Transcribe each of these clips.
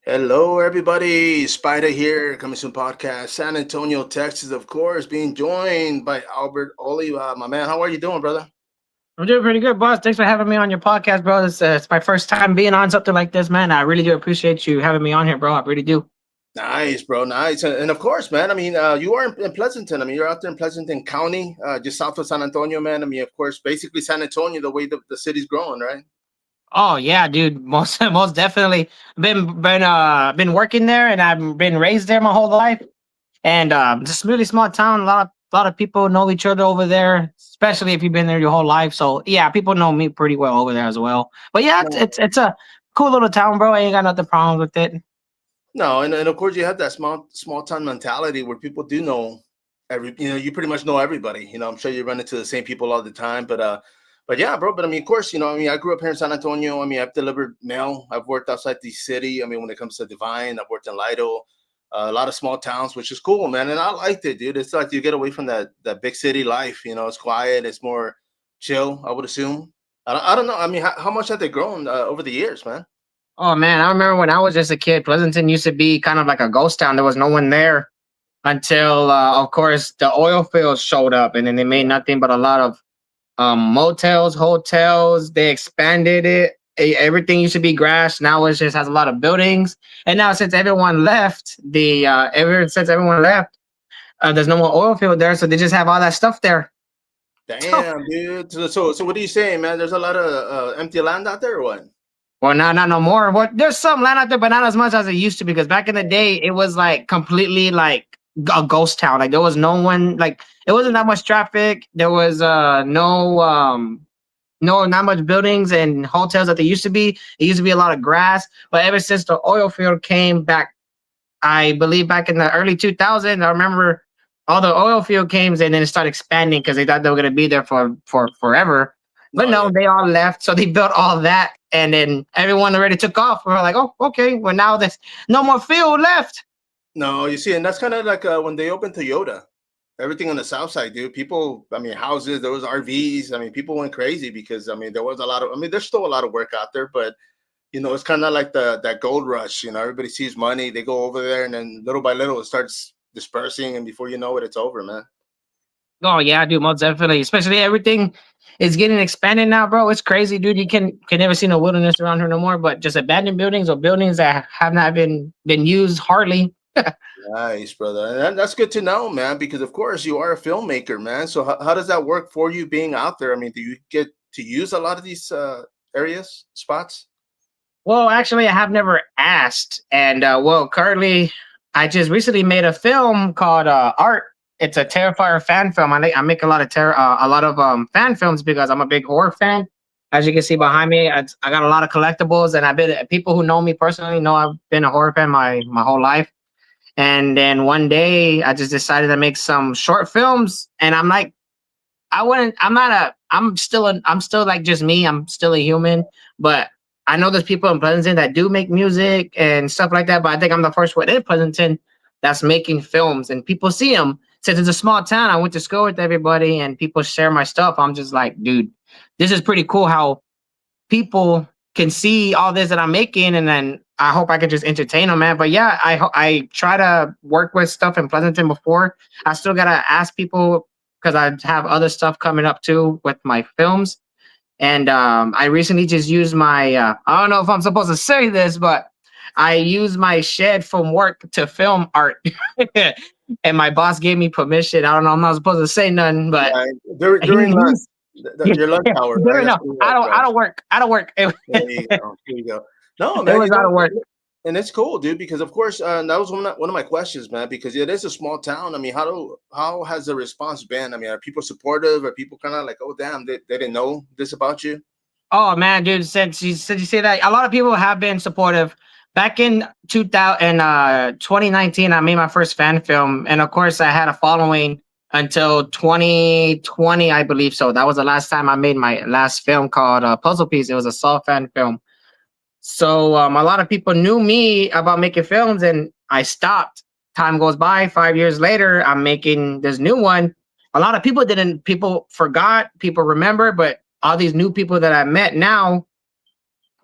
Hello, everybody. Spider here, coming soon podcast, San Antonio, Texas, of course, being joined by Albert Oliva. My man, how are you doing, brother? I'm doing pretty good, boss. Thanks for having me on your podcast, bro. It's my first time being on something like this, man. I really do appreciate you having me on here, bro. I really do. Nice, bro. Nice. And of course, man, you are in Pleasanton. You're out there in Pleasanton County, just south of San Antonio, man. Of course, basically San Antonio, the way the city's growing, right? Oh yeah, dude. Most definitely been working there, and I've been raised there my whole life. And just really small town. A lot of people know each other over there, especially if you've been there your whole life. So yeah, people know me pretty well over there as well. But yeah, it's a cool little town, bro. I ain't got nothing problems with it. No, and of course you have that small town mentality where people do know you pretty much know everybody. I'm sure you run into the same people all the time, but yeah, bro. But of course, I grew up here in San Antonio. I've delivered mail. I've worked outside the city. When it comes to Divine, I've worked in Lido, a lot of small towns, which is cool, man. And I liked it, dude. It's like you get away from that big city life. It's quiet. It's more chill, I would assume. I don't know. How much have they grown over the years, man? Oh man, I remember when I was just a kid, Pleasanton used to be kind of like a ghost town. There was no one there until, of course, the oil fields showed up, and then they made nothing but a lot of motels, hotels. They expanded it. Everything used to be grass. Now it just has a lot of buildings. And now since everyone left, there's no more oil field there, so they just have all that stuff there. Damn, dude. So what are you saying, man? There's a lot of empty land out there, or what? Well, now not no more. What there's some land out there, but not as much as it used to. Because back in the day, it was like completely like a ghost town. Like there was no one. Like it wasn't that much traffic. There was no not much buildings and hotels that there used to be. It used to be a lot of grass. But ever since the oil field came back, I believe back in the early 2000s, I remember all the oil field came and then it started expanding because they thought they were going to be there for forever. But Oh no, yeah. they all left. So they built all that. And then everyone already took off. We were like, oh, okay. Well, now there's no more field left. No, you see, and that's kind of like when they opened Toyota. Everything on the south side, dude. People, houses, there was RVs. People went crazy because there was a lot of. There's still a lot of work out there, but it's kind of like that gold rush. Everybody sees money, they go over there, and then little by little it starts dispersing, and before you know it, it's over, man. Oh yeah, dude, most definitely. Especially everything is getting expanded now, bro. It's crazy, dude. You can never see no wilderness around here no more, but just abandoned buildings or buildings that have not been used hardly. Nice, brother. And that's good to know, man, because of course you are a filmmaker, man. So how does that work for you being out there? Do you get to use a lot of these areas, spots? Well, actually, I have never asked. And well, currently, I just recently made a film called Art. It's a Terrifier fan film. I make a lot of fan films because I'm a big horror fan. As you can see behind me, I got a lot of collectibles, and I've been people who know me personally know I've been a horror fan my whole life. And then one day, I just decided to make some short films, and I'm like, I wouldn't. I'm not a. I'm still like just me. I'm still a human, but I know there's people in Pleasanton that do make music and stuff like that. But I think I'm the first one in Pleasanton that's making films, and people see them. Since it's a small town, I went to school with everybody, and people share my stuff. I'm just like, dude, this is pretty cool. How people can see all this that I'm making, and then I hope I can just entertain them, man. But yeah, I try to work with stuff in Pleasanton before. I still gotta ask people because I have other stuff coming up too with my films. And I recently just used my I don't know if I'm supposed to say this, but I used my shed from work to film art. And my boss gave me permission. I don't know, I'm not supposed to say nothing, but Right. he, During lunch, he's yeah, your lunch hour, right? there That's no, when you I work, don't I right? don't work. I don't work. It, There you go. There you go. No, it man, was out of work. and it's cool, dude, because of course that was one of my questions, man, because it is a small town. How has the response been? Are people supportive? Are people kind of like, oh damn, they didn't know this about you? Oh man, dude, since you say that, a lot of people have been supportive. Back in 2019, I made my first fan film, and of course, I had a following until 2020, I believe. So that was the last time I made my last film called Puzzle Piece. It was a Saw fan film. So a lot of people knew me about making films, and I stopped. Time goes by. 5 years later, I'm making this new one. A lot of people didn't. People forgot. People remember, but all these new people that I met now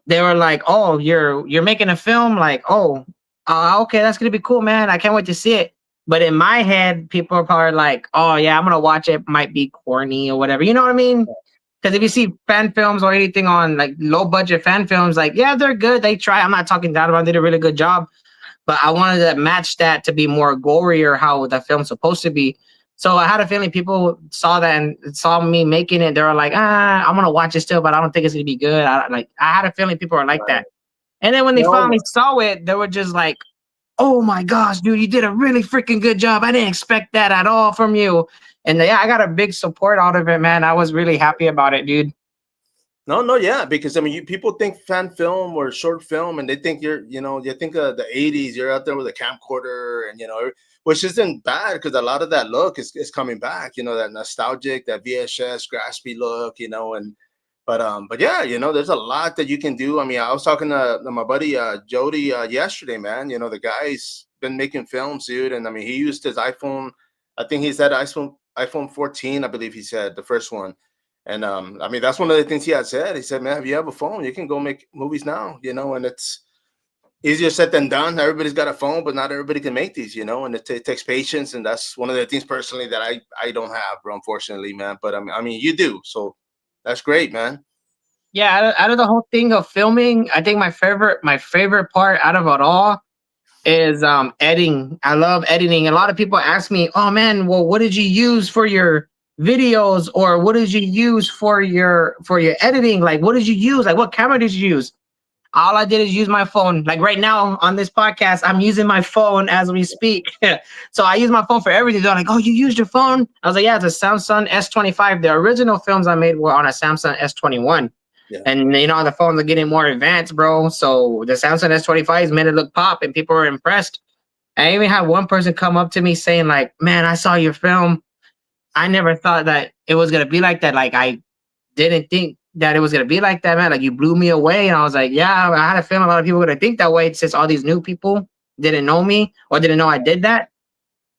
they were like, "Oh, you're making a film?" Like, "Oh, okay, that's gonna be cool, man. I can't wait to see it." But in my head, people are probably like, "Oh yeah, I'm gonna watch it. Might be corny or whatever." You know what I mean? Because if you see fan films or anything on like low budget fan films, like yeah, they're good. They try. I'm not talking down about. Them. They did a really good job, but I wanted to match that to be more gory or how the film's supposed to be. So I had a feeling people saw that and saw me making it. They were like, I'm gonna watch it still, but I don't think it's gonna be good. I had a feeling people are like Right. that. And then when they No, finally saw it, they were just like, "Oh my gosh, dude, you did a really freaking good job. I didn't expect that at all from you." And yeah, I got a big support out of it, man. I was really happy about it, dude. no, yeah, because I mean, people think fan film or short film, and they think you think of the '80s. You're out there with a camcorder, and which isn't bad because a lot of that look is coming back. That nostalgic, that VHS graspy look. But yeah, there's a lot that you can do. I mean, I was talking to my buddy Jody yesterday, man. The guy's been making films, dude, and I mean, he used his iPhone. I think he said iPhone 14, I believe he said the first one. And I mean, that's one of the things he had said. He said, "Man, if you have a phone, you can go make movies now, and it's easier said than done. Everybody's got a phone, but not everybody can make these, and it takes patience. And that's one of the things personally that I don't have, bro, unfortunately, man. But I mean, you do, so that's great, man. Yeah, out of the whole thing of filming, I think my favorite part out of it all is editing. I love editing. A lot of people ask me, "Oh man, well, what did you use for your videos, or what did you use for your editing? Like, what did you use? Like, what camera did you use?" All I did is use my phone. Like right now on this podcast, I'm using my phone as we speak. So I use my phone for everything. They're like, "Oh, you used your phone?" I was like, "Yeah, it's a Samsung S25." The original films I made were on a Samsung S21. Yeah. And the phones are getting more advanced, bro. So the Samsung S25 has made it look pop, and people are impressed. I even had one person come up to me saying, like, "Man, I saw your film. I never thought that it was gonna be like that. Like, I didn't think that it was gonna be like that, man. Like, you blew me away." And I was like, "Yeah, I had a feeling a lot of people were gonna think that way since all these new people didn't know me or didn't know I did that."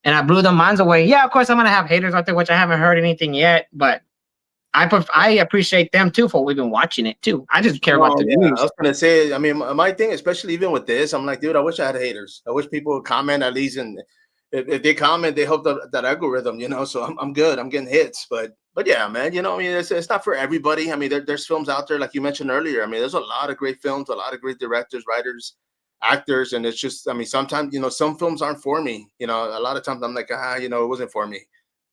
And I blew their minds away. Yeah, of course I'm gonna have haters out there, which I haven't heard anything yet, but I appreciate them too for even watching it too. I just care about No, the yeah, I views. was gonna say. I mean, my thing, especially even with this, I'm like, dude, I wish I had haters. I wish people would comment at least, and if they comment, they help that algorithm, So I'm good. I'm getting hits, but yeah, man, I mean, it's not for everybody. I mean, there's films out there like you mentioned earlier. I mean, there's a lot of great films, a lot of great directors, writers, actors, and it's just, I mean, sometimes some films aren't for me. A lot of times I'm like, it wasn't for me.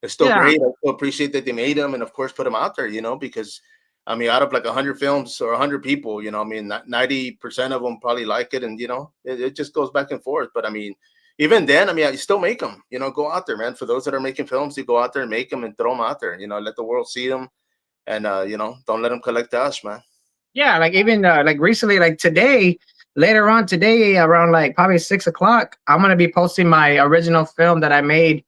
It's still Yeah. great. I still appreciate that they made them, and of course, put them out there. Because I mean, out of like 100 films or 100 people, I mean, 90% of them probably like it. And, it just goes back and forth. But I mean, even then, I mean, you still make them, go out there, man. For those that are making films, you go out there and make them and throw them out there, let the world see them. And, don't let them collect us, man. Yeah, like even like recently, like today, later on today, around like probably 6 o'clock, I'm gonna be posting my original film that I made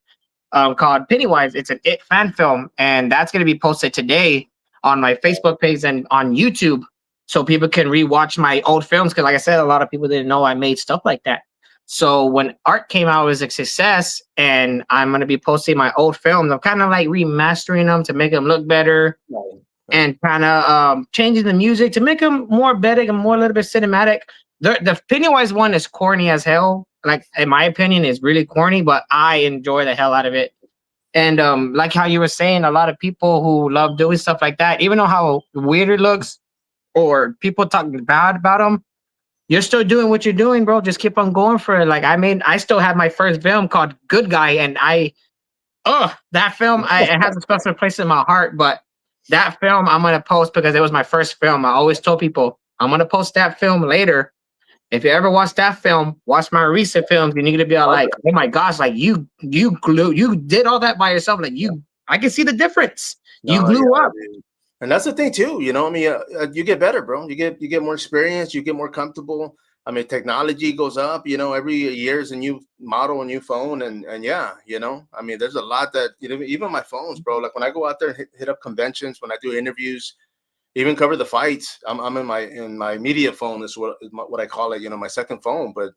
called Pennywise. It's an It fan film, and that's going to be posted today on my Facebook page and on YouTube, so people can rewatch my old films. Because, like I said, a lot of people didn't know I made stuff like that. So when Art came out, it was a success, and I'm going to be posting my old films. I'm kind of like remastering them to make them look better, Right. and kind of changing the music to make them more better and more a little bit cinematic. The Pennywise one is corny as hell. Like in my opinion, is really corny, but I enjoy the hell out of it. And like how you were saying, a lot of people who love doing stuff like that, even though how weird it looks or people talk bad about them, you're still doing what you're doing, bro. Just keep on going for it. Like I still have my first film called Good Guy, and that film, it has a special place in my heart. But that film I'm gonna post because it was my first film. I always told people I'm gonna post that film later. If you ever watch that film, watch my recent films, and you're gonna be all like, "Oh my gosh, like you did all that by yourself. Like I can see the difference. You No, grew yeah, up." dude. And that's the thing too. I mean, you get better, bro. You get more experience. You get more comfortable. I mean, technology goes up. Every year is a new model, a new phone, and yeah, I mean, there's a lot that even my phones, bro. Like when I go out there and hit up conventions, when I do interviews, even cover the fights. I'm in my media phone is what I call it. My second phone, but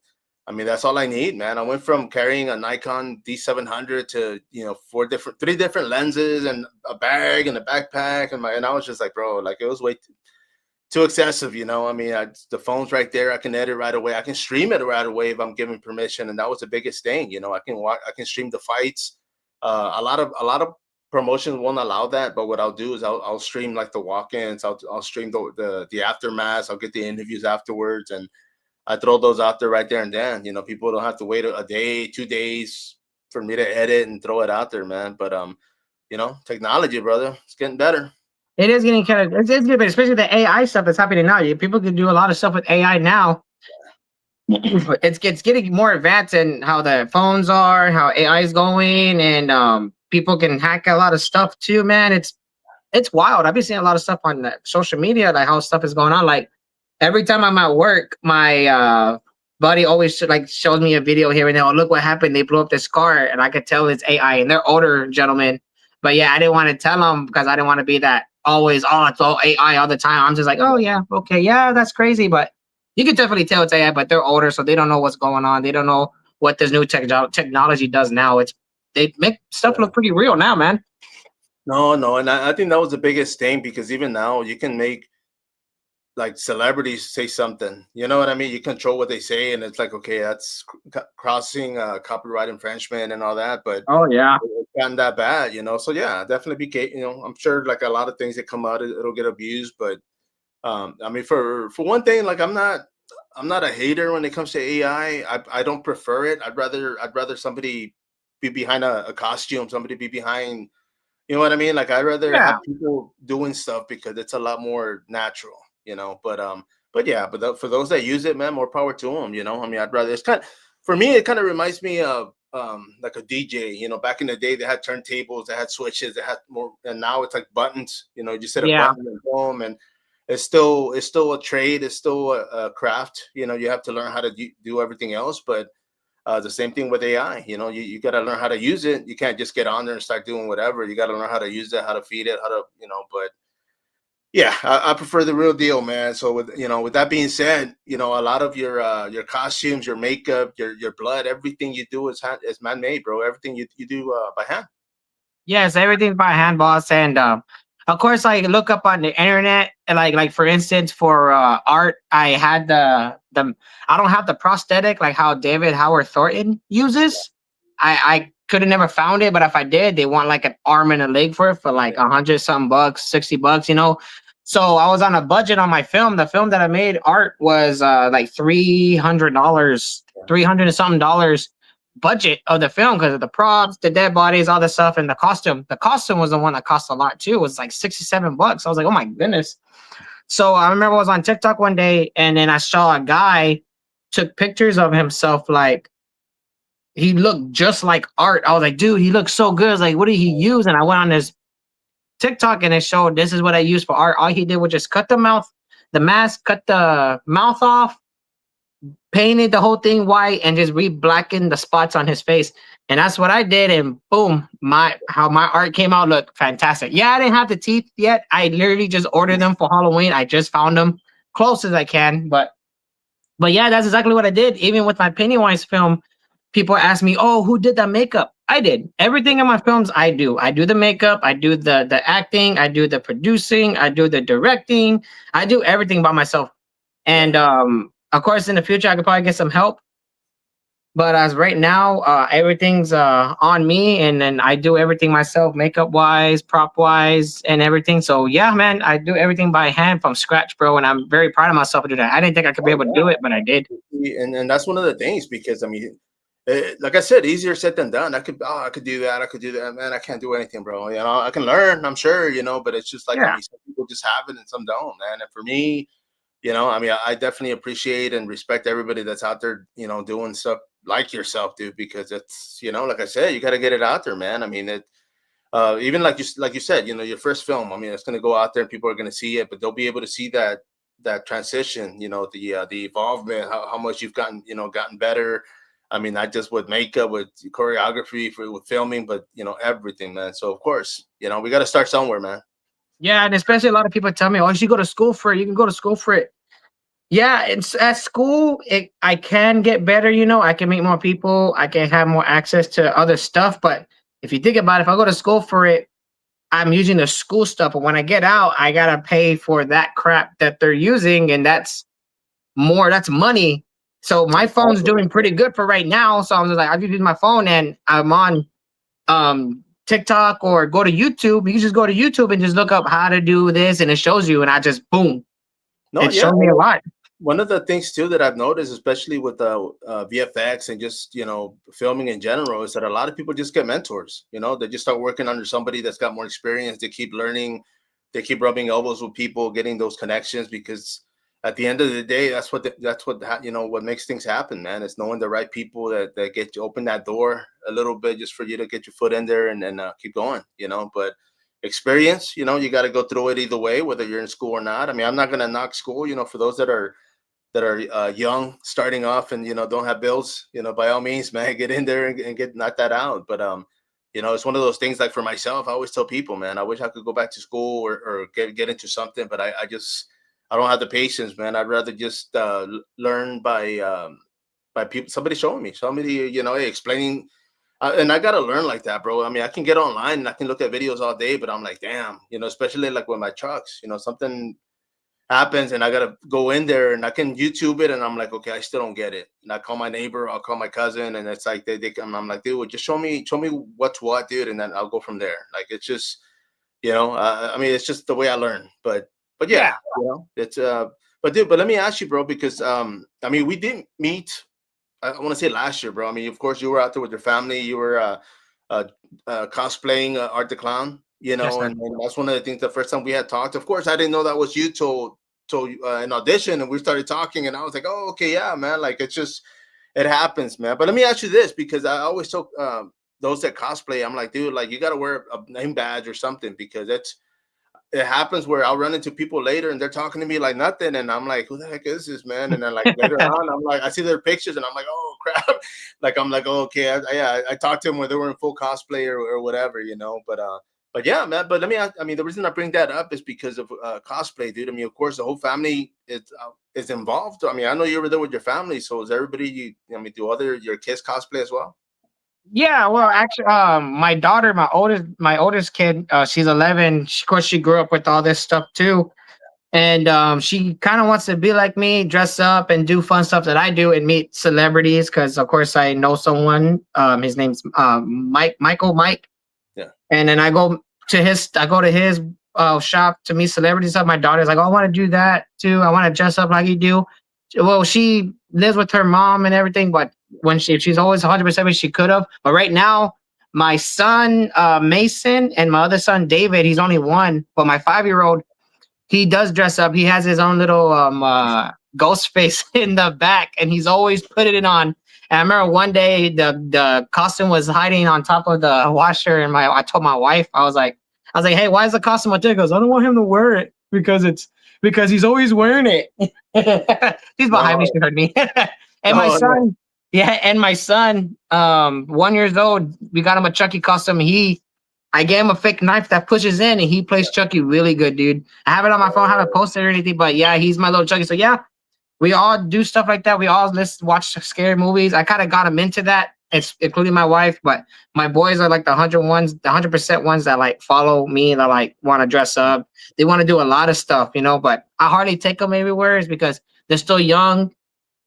I mean, that's all I need, man. I went from carrying a Nikon D700 to three different lenses and a bag and a backpack, and I was just like, bro, like it was way. too excessive. I mean, the phone's right there. I can edit right away. I can stream it right away if I'm given permission, and that was the biggest thing. I can watch, I can stream the fights. A lot of promotions won't allow that, but what I'll do is I'll stream like the walk-ins. I'll stream the aftermaths. I'll get the interviews afterwards, and I throw those out there right there and then. People don't have to wait a day, 2 days for me to edit and throw it out there, man. But technology, brother, it's getting better. It is getting kind of it's good, but especially the AI stuff that's happening now. People can do a lot of stuff with AI now. It's getting more advanced in how the phones are, how AI is going, and people can hack a lot of stuff too. Man, it's wild. I've been seeing a lot of stuff on social media, like how stuff is going on. Like every time I'm at work, my buddy always shows me a video here and there. Oh, look what happened! They blew up this car, and I could tell it's AI, and they're older gentlemen. But yeah, I didn't want to tell them because I didn't want to be that always, oh, it's all AI all the time. I'm just like, oh yeah, okay, yeah, that's crazy. But you can definitely tell it's AI, but they're older, so they don't know what's going on. They don't know what this new technology does now. They make stuff look pretty real now, man. No, and I think that was the biggest thing, because even now you can make like celebrities say something. You know what I mean? You control what they say, and it's like, okay, that's crossing copyright infringement and all that. But oh yeah, it's gotten that bad, So yeah, definitely be. I'm sure like a lot of things that come out, it'll get abused. But I mean, for one thing, like I'm not a hater when it comes to AI. I don't prefer it. I'd rather somebody be behind a costume, somebody be behind. You know what I mean? Like I'd rather have people doing stuff because it's a lot more natural. But yeah, for those that use it, man, more power to them. I mean, I'd rather. For me, it kind of reminds me of like a DJ. Back in the day, they had turntables, they had switches, they had more, and now it's like buttons. You just hit a button and boom, and it's still a trade, it's still a craft. You have to learn how to do everything else, but the same thing with AI. You got to learn how to use it. You can't just get on there and start doing whatever. You got to learn how to use it, how to feed it, how to but yeah, I prefer the real deal, man. So with that being said, a lot of your costumes, your makeup, your blood, everything you do is man made, bro. Everything you do by hand. Yes, everything's by hand, boss. And of course, I look up on the internet, and like for instance, for art, I had the I don't have the prosthetic like how David Howard Thornton uses. I could have never found it, but if I did, they want like an arm and a leg for it for like 100 something bucks, $60. So I was on a budget on my film. The film that I made, art, was like $300, 300 and something dollars budget of the film because of the props, the dead bodies, all the stuff, and the costume. The costume was the one that cost a lot too. It was like $67. I was like, oh my goodness. So I remember I was on TikTok one day, and then I saw a guy took pictures of himself like he looked just like art. I was like, dude, he looks so good. I was like, what did he use? And I went on this TikTok and it showed this is what I used for art. All he did was just cut the mask, cut the mouth off, painted the whole thing white, and just re-blackened the spots on his face. And that's what I did. And boom, how my art came out looked fantastic. Yeah, I didn't have the teeth yet. I literally just ordered them for Halloween. I just found them close as I can. But yeah, that's exactly what I did. Even with my Pennywise film, people ask me, oh, who did that makeup? I did. Everything in my films, I do. I do the makeup, I do the acting, I do the producing, I do the directing. I do everything by myself. And of course, in the future, I could probably get some help. But as right now, everything's on me, and then I do everything myself, makeup wise, prop wise, and everything. So yeah, man, I do everything by hand from scratch, bro, and I'm very proud of myself to do that. I didn't think I could be able to do it, but I did. And that's one of the things, because I mean, like I said, easier said than done. I could do that. I could do that. Man, I can't do anything, bro. I can learn, I'm sure, but it's just like, I mean, some people just have it and some don't, man. And for me, I mean, I definitely appreciate and respect everybody that's out there, doing stuff like yourself, dude, because it's, like I said, you got to get it out there, man. I mean, even like you said, your first film, I mean, it's going to go out there and people are going to see it, but they'll be able to see that transition, the evolvement, how much you've gotten better. I mean, not just with makeup, with choreography, with filming, but everything, man. So of course, we got to start somewhere, man. Yeah, and especially a lot of people tell me, "Oh, you should go to school for it. You can go to school for it." Yeah, it's at school. I can get better. I can meet more people. I can have more access to other stuff. But if you think about it, if I go to school for it, I'm using the school stuff, but when I get out, I gotta pay for that crap that they're using, and that's money. So my phone's Exactly. doing pretty good for right now. So I'm just like, I just use my phone and I'm on TikTok or go to YouTube. You can just go to YouTube and just look up how to do this, and it shows you. And I just boom, No, it yeah. shows me a lot. One of the things too that I've noticed, especially with VFX and just filming in general, is that a lot of people just get mentors. They just start working under somebody that's got more experience. They keep learning, they keep rubbing elbows with people, getting those connections. Because at the end of the day, what makes things happen, man. It's knowing the right people that get you open that door a little bit just for you to get your foot in there and then keep going. But experience, you got to go through it either way, whether you're in school or not. I mean, I'm not going to knock school, for those that are young, starting off, and don't have bills. By all means, man, get in there and get knock that out. But it's one of those things. Like for myself, I always tell people, man, I wish I could go back to school or get into something, but I don't have the patience, man. I'd rather just learn by people, somebody showing me, hey, explaining. And I gotta learn like that, bro. I mean, I can get online and I can look at videos all day, but I'm like, damn, especially like with my trucks, something happens and I gotta go in there and I can YouTube it and I'm like, okay, I still don't get it. And I call my neighbor, I'll call my cousin, and it's like they come. I'm like, dude, just show me what's what, dude, and then I'll go from there. Like it's just, I mean, it's just the way I learn. But Yeah. yeah, it's but dude, but let me ask you, bro, because I mean, we didn't meet. I want to say last year, bro. I mean, of course, you were out there with your family. You were uh, cosplaying Art the Clown, Yes, sir. and that's one of the things. The first time we had talked, of course, I didn't know that was you till an audition, and we started talking, and I was like, oh, okay, yeah, man. Like it happens, man. But let me ask you this, because I always tell those that cosplay, I'm like, dude, like you got to wear a name badge or something, because it happens where I'll run into people later and they're talking to me like nothing. And I'm like, who the heck is this, man? And then like later on, I'm like, I see their pictures and I'm like, oh crap. Like, I'm like, oh, okay. I talked to them when they were in full cosplay or whatever, but yeah, man. But let me ask, I mean, the reason I bring that up is because of cosplay, dude. I mean, of course, the whole family is involved. I mean, I know you were there with your family. So is everybody, I mean, do your kids cosplay as well? Yeah, well, actually, my daughter, my oldest kid, she's 11. Of course, she grew up with all this stuff too, and she kind of wants to be like me, dress up and do fun stuff that I do, and meet celebrities. Because of course, I know someone. His name's Mike, Yeah. and then I go to his shop to meet celebrities. Stuff. My daughter's like, oh, I want to do that too. I want to dress up like you do. Well, she lives with her mom and everything, but if she's always 100% she could have. But right now, my son Mason and my other son David, he's only one, but my 5-year-old, he does dress up. He has his own little ghost face in the back, and he's always putting it on. And I remember one day the costume was hiding on top of the washer, and I told my wife, I was like, hey, why is the costume up there? He goes, I don't want him to wear it because he's always wearing it. He's behind me. No, She heard me. And my no, no. son, yeah, and my son, 1 years old, we got him a Chucky costume. I gave him a fake knife that pushes in, and he plays Chucky really good, dude. I have it on my phone, I haven't posted or anything, but yeah, he's my little Chucky. So yeah, we all do stuff like that. We all watch scary movies. I kind of got him into that, it's including my wife. But my boys are like the 100% ones that like follow me, that like want to dress up. They want to do a lot of stuff, But I hardly take them everywhere, is because they're still young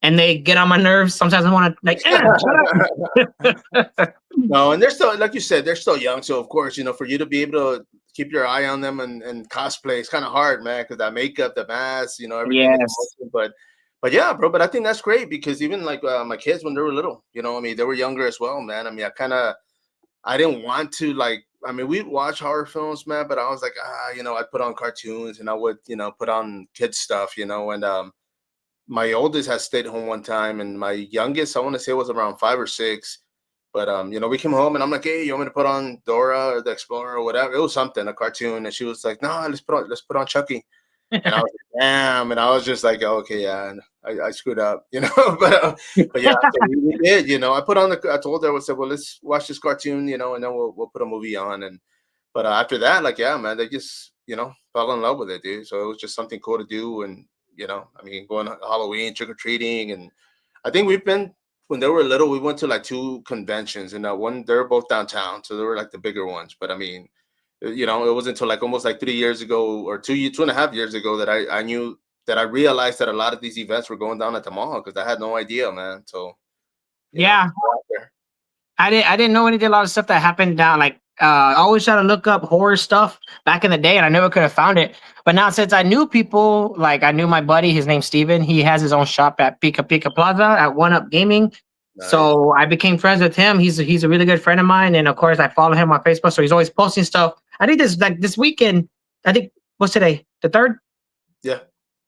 and they get on my nerves. Sometimes I want to like, shut up. No, and they're still, like you said, they're still young. So of course, for you to be able to keep your eye on them and cosplay, it's kind of hard, man, because that makeup, the mask, everything is Yes. emotional. But yeah, bro. But I think that's great, because even like my kids when they were little, I mean, they were younger as well, man. I mean, I didn't want to like. I mean, we'd watch horror films, man, but I was like, I'd put on cartoons and I would, put on kids stuff, and my oldest has stayed home one time, and my youngest, I want to say, was around 5 or 6. But we came home and I'm like, hey, you want me to put on Dora or the Explorer or whatever? It was something, a cartoon, and she was like, no, let's put on Chucky. And I was like, damn, and I was just like, oh, okay, yeah, and I screwed up, but yeah, so we did, I put on I told her, I said, well, let's watch this cartoon, and then we'll put a movie on, and but after that, like, yeah, man, they just fell in love with it, dude. So it was just something cool to do, and I mean, going to Halloween, trick or treating, and I think we've been when they were little, we went to like 2 conventions, and one they're both downtown, so they were like the bigger ones. But I mean, You know, it wasn't until like almost like 3 years ago or 2.5 years ago that I knew that I realized that a lot of these events were going down at the mall because I had no idea, man. So you know, Yeah, I didn't know anything. A lot of stuff that happened down. Like I always try to look up horror stuff back in the day, and I never could have found it. But now since I knew people, like I knew my buddy, his name's Steven. He has his own shop at Pika Pika Plaza at One Up Gaming. nice. So I became friends with him. He's a really good friend of mine, and of course I follow him on Facebook. So he's always posting stuff. I think this weekend. I think what's today? The third. Yeah,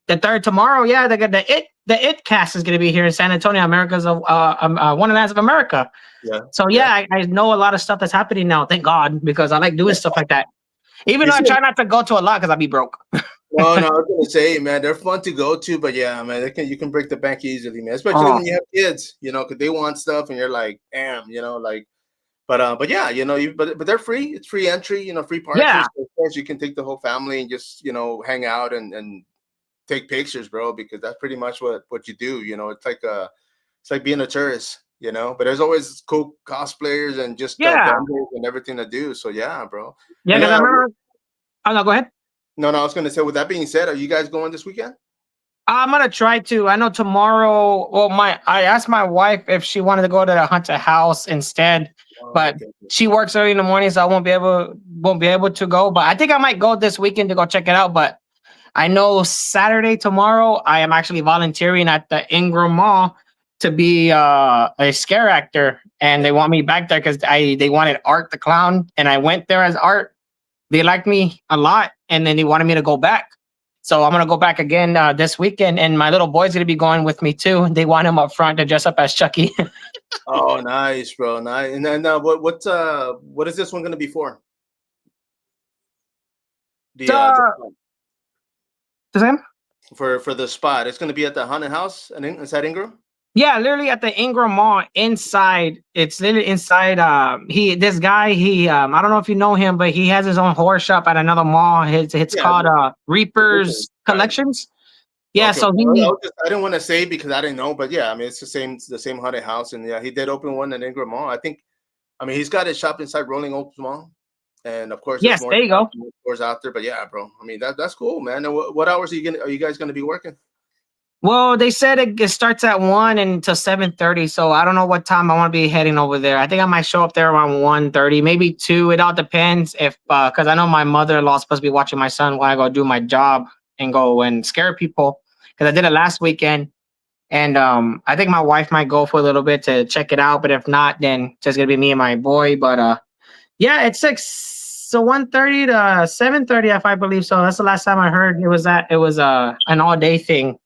The third tomorrow. Yeah, the It cast is going to be here in San Antonio, America's Wonderlands of America. yeah, So yeah. yeah, I know a lot of stuff that's happening now. Thank God, because I like doing stuff like that. Even You though I see, try not to go to a lot because I'll be broke. no, no, I was gonna say, man, they're fun to go to, but yeah, man, you can break the bank easily, man. Especially Oh when you have kids, you know, because they want stuff, and you're like, damn, you know, like. But yeah, you know, but they're free. It's free entry, you know, free parking. yeah, So of course, you can take the whole family and just hang out and take pictures, bro, because that's pretty much what you do. You know, it's like being a tourist, you know. But there's always cool cosplayers and just yeah, vendors and everything to do. So yeah, bro. yeah. And Because I remember. Oh no, go ahead. no, no, I was gonna say. With that being said, are you guys going this weekend? I'm gonna try to. I know tomorrow. Well, I asked my wife if she wanted to go to the haunted house instead, Oh, but okay. she works early in the morning, so I won't be able to go. But I think I might go this weekend to go check it out. But I know Saturday tomorrow I am actually volunteering at the Ingram Mall to be a scare actor, and they want me back there because they wanted Art the Clown, and I went there as Art. They liked me a lot, and then they wanted me to go back. So I'm gonna go back again this weekend, and my little boy's gonna be going with me too. They want him up front to dress up as Chucky. Oh, nice, bro. Nice. And then what is this one gonna be for? The So, the same? for the spot. It's gonna be at the haunted house and inside Ingram. Yeah, literally at the Ingram Mall inside. It's literally inside. This guy, I don't know if you know him, but he has his own horror shop at another mall. It's Yeah, called the Reaper's right. Collections. Yeah, Okay, okay. so he I didn't want to say because I didn't know, but yeah, I mean it's the same haunted house, and yeah, he did open one in Ingram Mall. I think. I mean, he's got his shop inside Rolling Oaks Mall, and of course, there's yes, more there you go. stores out there. But yeah, bro. I mean, that's cool, man. And what hours are you guys gonna be working? Well, they said it starts at 1 until 7:30. So I don't know what time I want to be heading over there. I think I might show up there around 1:30, maybe 2. It all depends if because I know my mother-in-law is supposed to be watching my son while I go do my job and go and scare people. Because I did it last weekend. And I think my wife might go for a little bit to check it out. But if not, then just gonna be me and my boy. But yeah, it's 6. So 1:30 to 7:30, if I believe so. That's the last time I heard it was an all-day thing.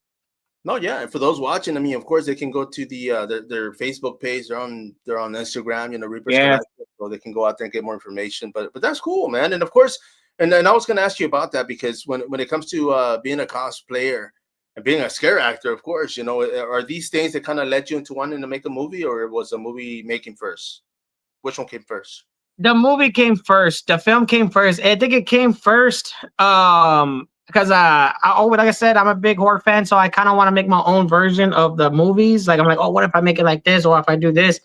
No, yeah. And for those watching, I mean, of course, they can go to their Facebook page. They're on Instagram, you know, Reapers Yeah. Collective, so they can go out there and get more information. But that's cool, man. And of course, and then I was going to ask you about that because when it comes to being a cosplayer and being a scare actor, of course, you know, are these things that kind of led you into wanting to make a movie, or was the movie making first? Which one came first? The movie came first. The film came first. I think it came first because like I said, I'm a big horror fan, so I kind of want to make my own version of the movies. Like I'm like, oh, what if I make it like this, or if I do this?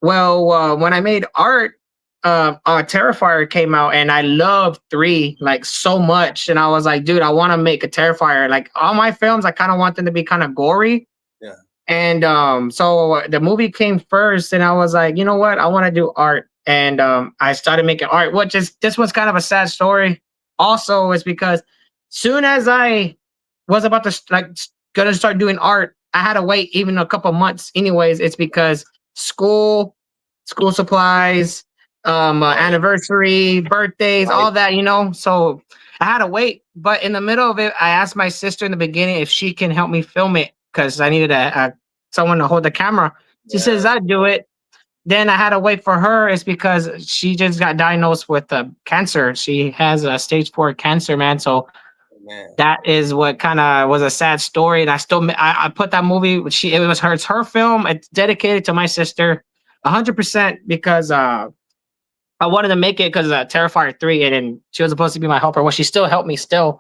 Well, when I made Art, Terrifier came out, and I loved 3 like so much, and I was like, dude, I want to make a Terrifier. Like all my films, I kind of want them to be kind of gory. Yeah. And so the movie came first, and I was like, you know what? I want to do Art. And I started making Art, which is this was kind of a sad story. Also, is because soon as I was about to gonna start doing Art, I had to wait even a couple months. Anyways, it's because school, school supplies, Right. anniversary, birthdays, Right. all that, So I had to wait. But in the middle of it, I asked my sister in the beginning if she can help me film it because I needed someone to hold the camera. She says, Yeah. I'd do it. Then I had to wait for her. It's because she just got diagnosed with cancer. She has a stage 4 cancer, man. So Man. that is what kind of was a sad story. And I put that movie. It's her film. It's dedicated to my sister, 100% because I wanted to make it because Terrifier 3, and then she was supposed to be my helper. Well, she still helped me still,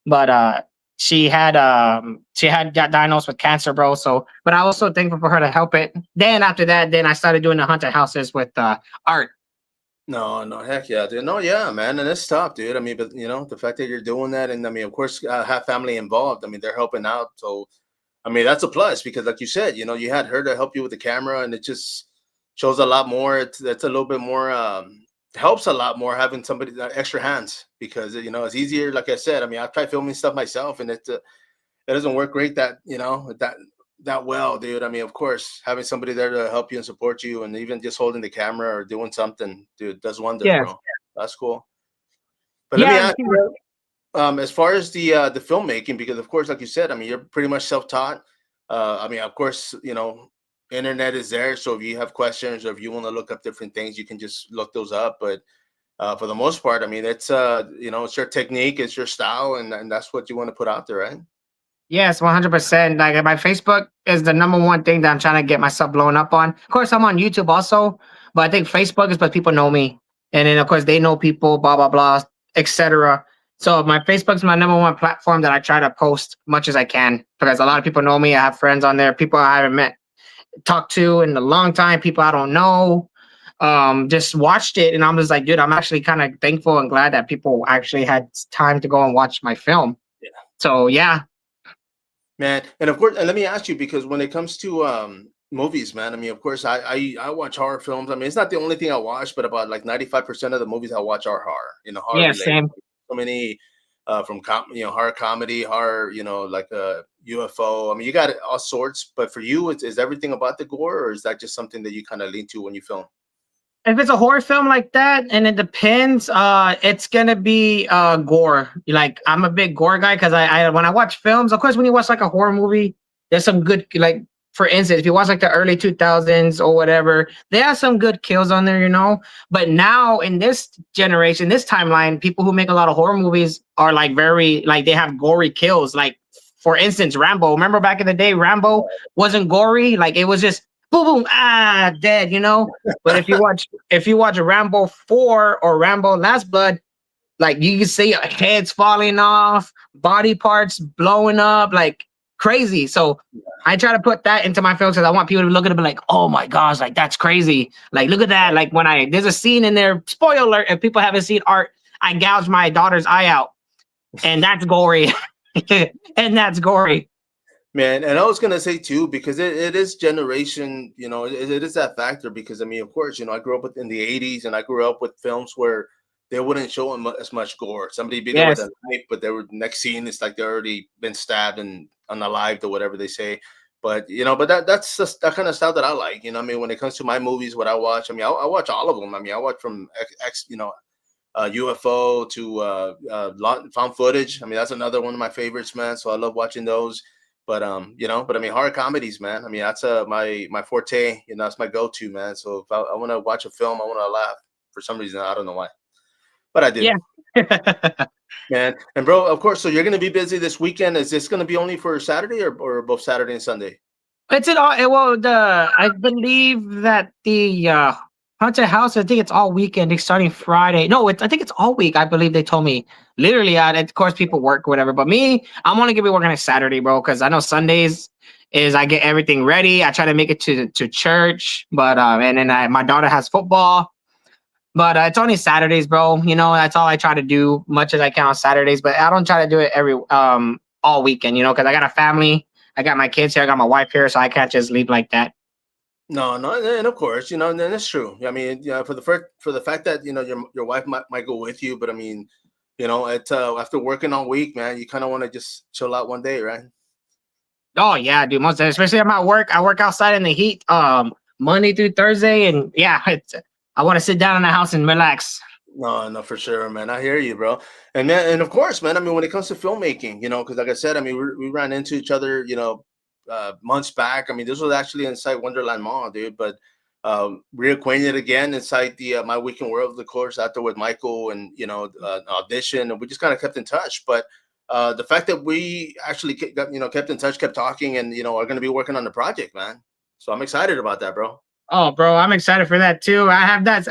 but she had got diagnosed with cancer, bro. So, but I was so thankful for her to help it. Then after that, then I started doing the haunted houses with Art. No, heck yeah, dude. No, yeah, man, and it's tough, dude. I mean, but the fact that you're doing that, and I mean, of course, have family involved. I mean, they're helping out, so I mean, that's a plus because, like you said, you had her to help you with the camera, and it just shows a lot more. It's a little bit more, helps a lot more having somebody extra hands because it's easier. Like I said, I mean, I've tried filming stuff myself, and it doesn't work great that well, dude. I mean, of course, having somebody there to help you and support you, and even just holding the camera or doing something, dude, does wonders, Yeah, bro. That's cool. But let me yeah. ask you, as far as the filmmaking, because of course, like you said, I mean, you're pretty much self-taught. I mean, of course, internet is there, so if you have questions or if you want to look up different things, you can just look those up. But for the most part, I mean, it's your technique, it's your style, and that's what you want to put out there, right? Yes, 100%. Like my Facebook is the number one thing that I'm trying to get myself blown up on. Of course, I'm on YouTube also, but I think Facebook is because people know me, and then of course they know people, blah blah blah, etc. So my Facebook's my number one platform that I try to post much as I can because a lot of people know me. I have friends on there, people I haven't met, talked to in a long time, people I don't know. Just watched it, and I'm just like, dude, I'm actually kind of thankful and glad that people actually had time to go and watch my film. So yeah. Man, and of course, and let me ask you because when it comes to movies, man, I mean, of course, I watch horror films. I mean, it's not the only thing I watch, but about like 95% of the movies I watch are horror, horror Yeah, related. same. So many from horror comedy, horror, like UFO. I mean, you got it all sorts. But for you, is everything about the gore, or is that just something that you kind of lean to when you film? If it's a horror film like that, and it depends, it's gonna be gore. Like I'm a big gore guy because I when I watch films, of course, when you watch like a horror movie, there's some good like for instance, if you watch like the early 2000s or whatever, they have some good kills on there. But now in this generation, this timeline, people who make a lot of horror movies are like very like they have gory kills. Like for instance, Rambo. Remember back in the day, Rambo wasn't gory. Like it was just boom, boom, dead. But if you watch Rambo 4 or Rambo Last Blood, like you can see heads falling off, body parts blowing up, like crazy. So I try to put that into my films because I want people to look at it and be like, oh my gosh, like that's crazy. Like look at that. Like there's a scene in there, spoiler alert, if people haven't seen art, I gouged my daughter's eye out. And that's gory. And that's gory. Man, and I was gonna say too, because it is generation, it is that factor. Because I mean, of course, I grew up in the '80s, and I grew up with films where they wouldn't show as much gore. Somebody be there with Yes. a knife, but they were next scene, it's like they already been stabbed and unalived or whatever they say. But but that's just that kind of style that I like. I mean, when it comes to my movies, what I watch, I mean, I watch all of them. I mean, I watch from UFO to found footage. I mean, that's another one of my favorites, man. So I love watching those. But I mean, horror comedies, man. I mean, that's my forte. That's my go-to, man. So if I want to watch a film, I want to laugh for some reason. I don't know why, but I do, Yeah. man. And bro, of course. So you're gonna be busy this weekend. Is this gonna be only for Saturday or both Saturday and Sunday? It's it all well I believe that the haunted house, I think it's all weekend. It's starting Friday. No, I think it's all week. I believe they told me. Literally, of course people work or whatever. But me, I'm only gonna be working on Saturday, bro, because I know Sundays is I get everything ready. I try to make it to church, but and then my daughter has football. But it's only Saturdays, bro. That's all I try to do, much as I can on Saturdays. But I don't try to do it every all weekend, because I got a family. I got my kids here. I got my wife here, so I can't just leave like that. No, and of course, and that's true. I mean, for the fact that your wife might go with you, but I mean, it's after working all week, man, you kind of want to just chill out one day, right? Oh yeah, dude. Most especially I'm at work. I work outside in the heat, Monday through Thursday, and yeah, I want to sit down in the house and relax. No, for sure, man. I hear you, bro. And of course, man. I mean, when it comes to filmmaking, because like I said, I mean, we ran into each other, months back. I mean, this was actually inside Wonderland Mall, dude. But reacquainted again inside the My Weekend World, of course, after with Michael and audition, and we just kind of kept in touch. But the fact that we actually kept in touch, kept talking, and are going to be working on the project, man. So I'm excited about that, bro. Oh, bro, I'm excited for that too. I have that.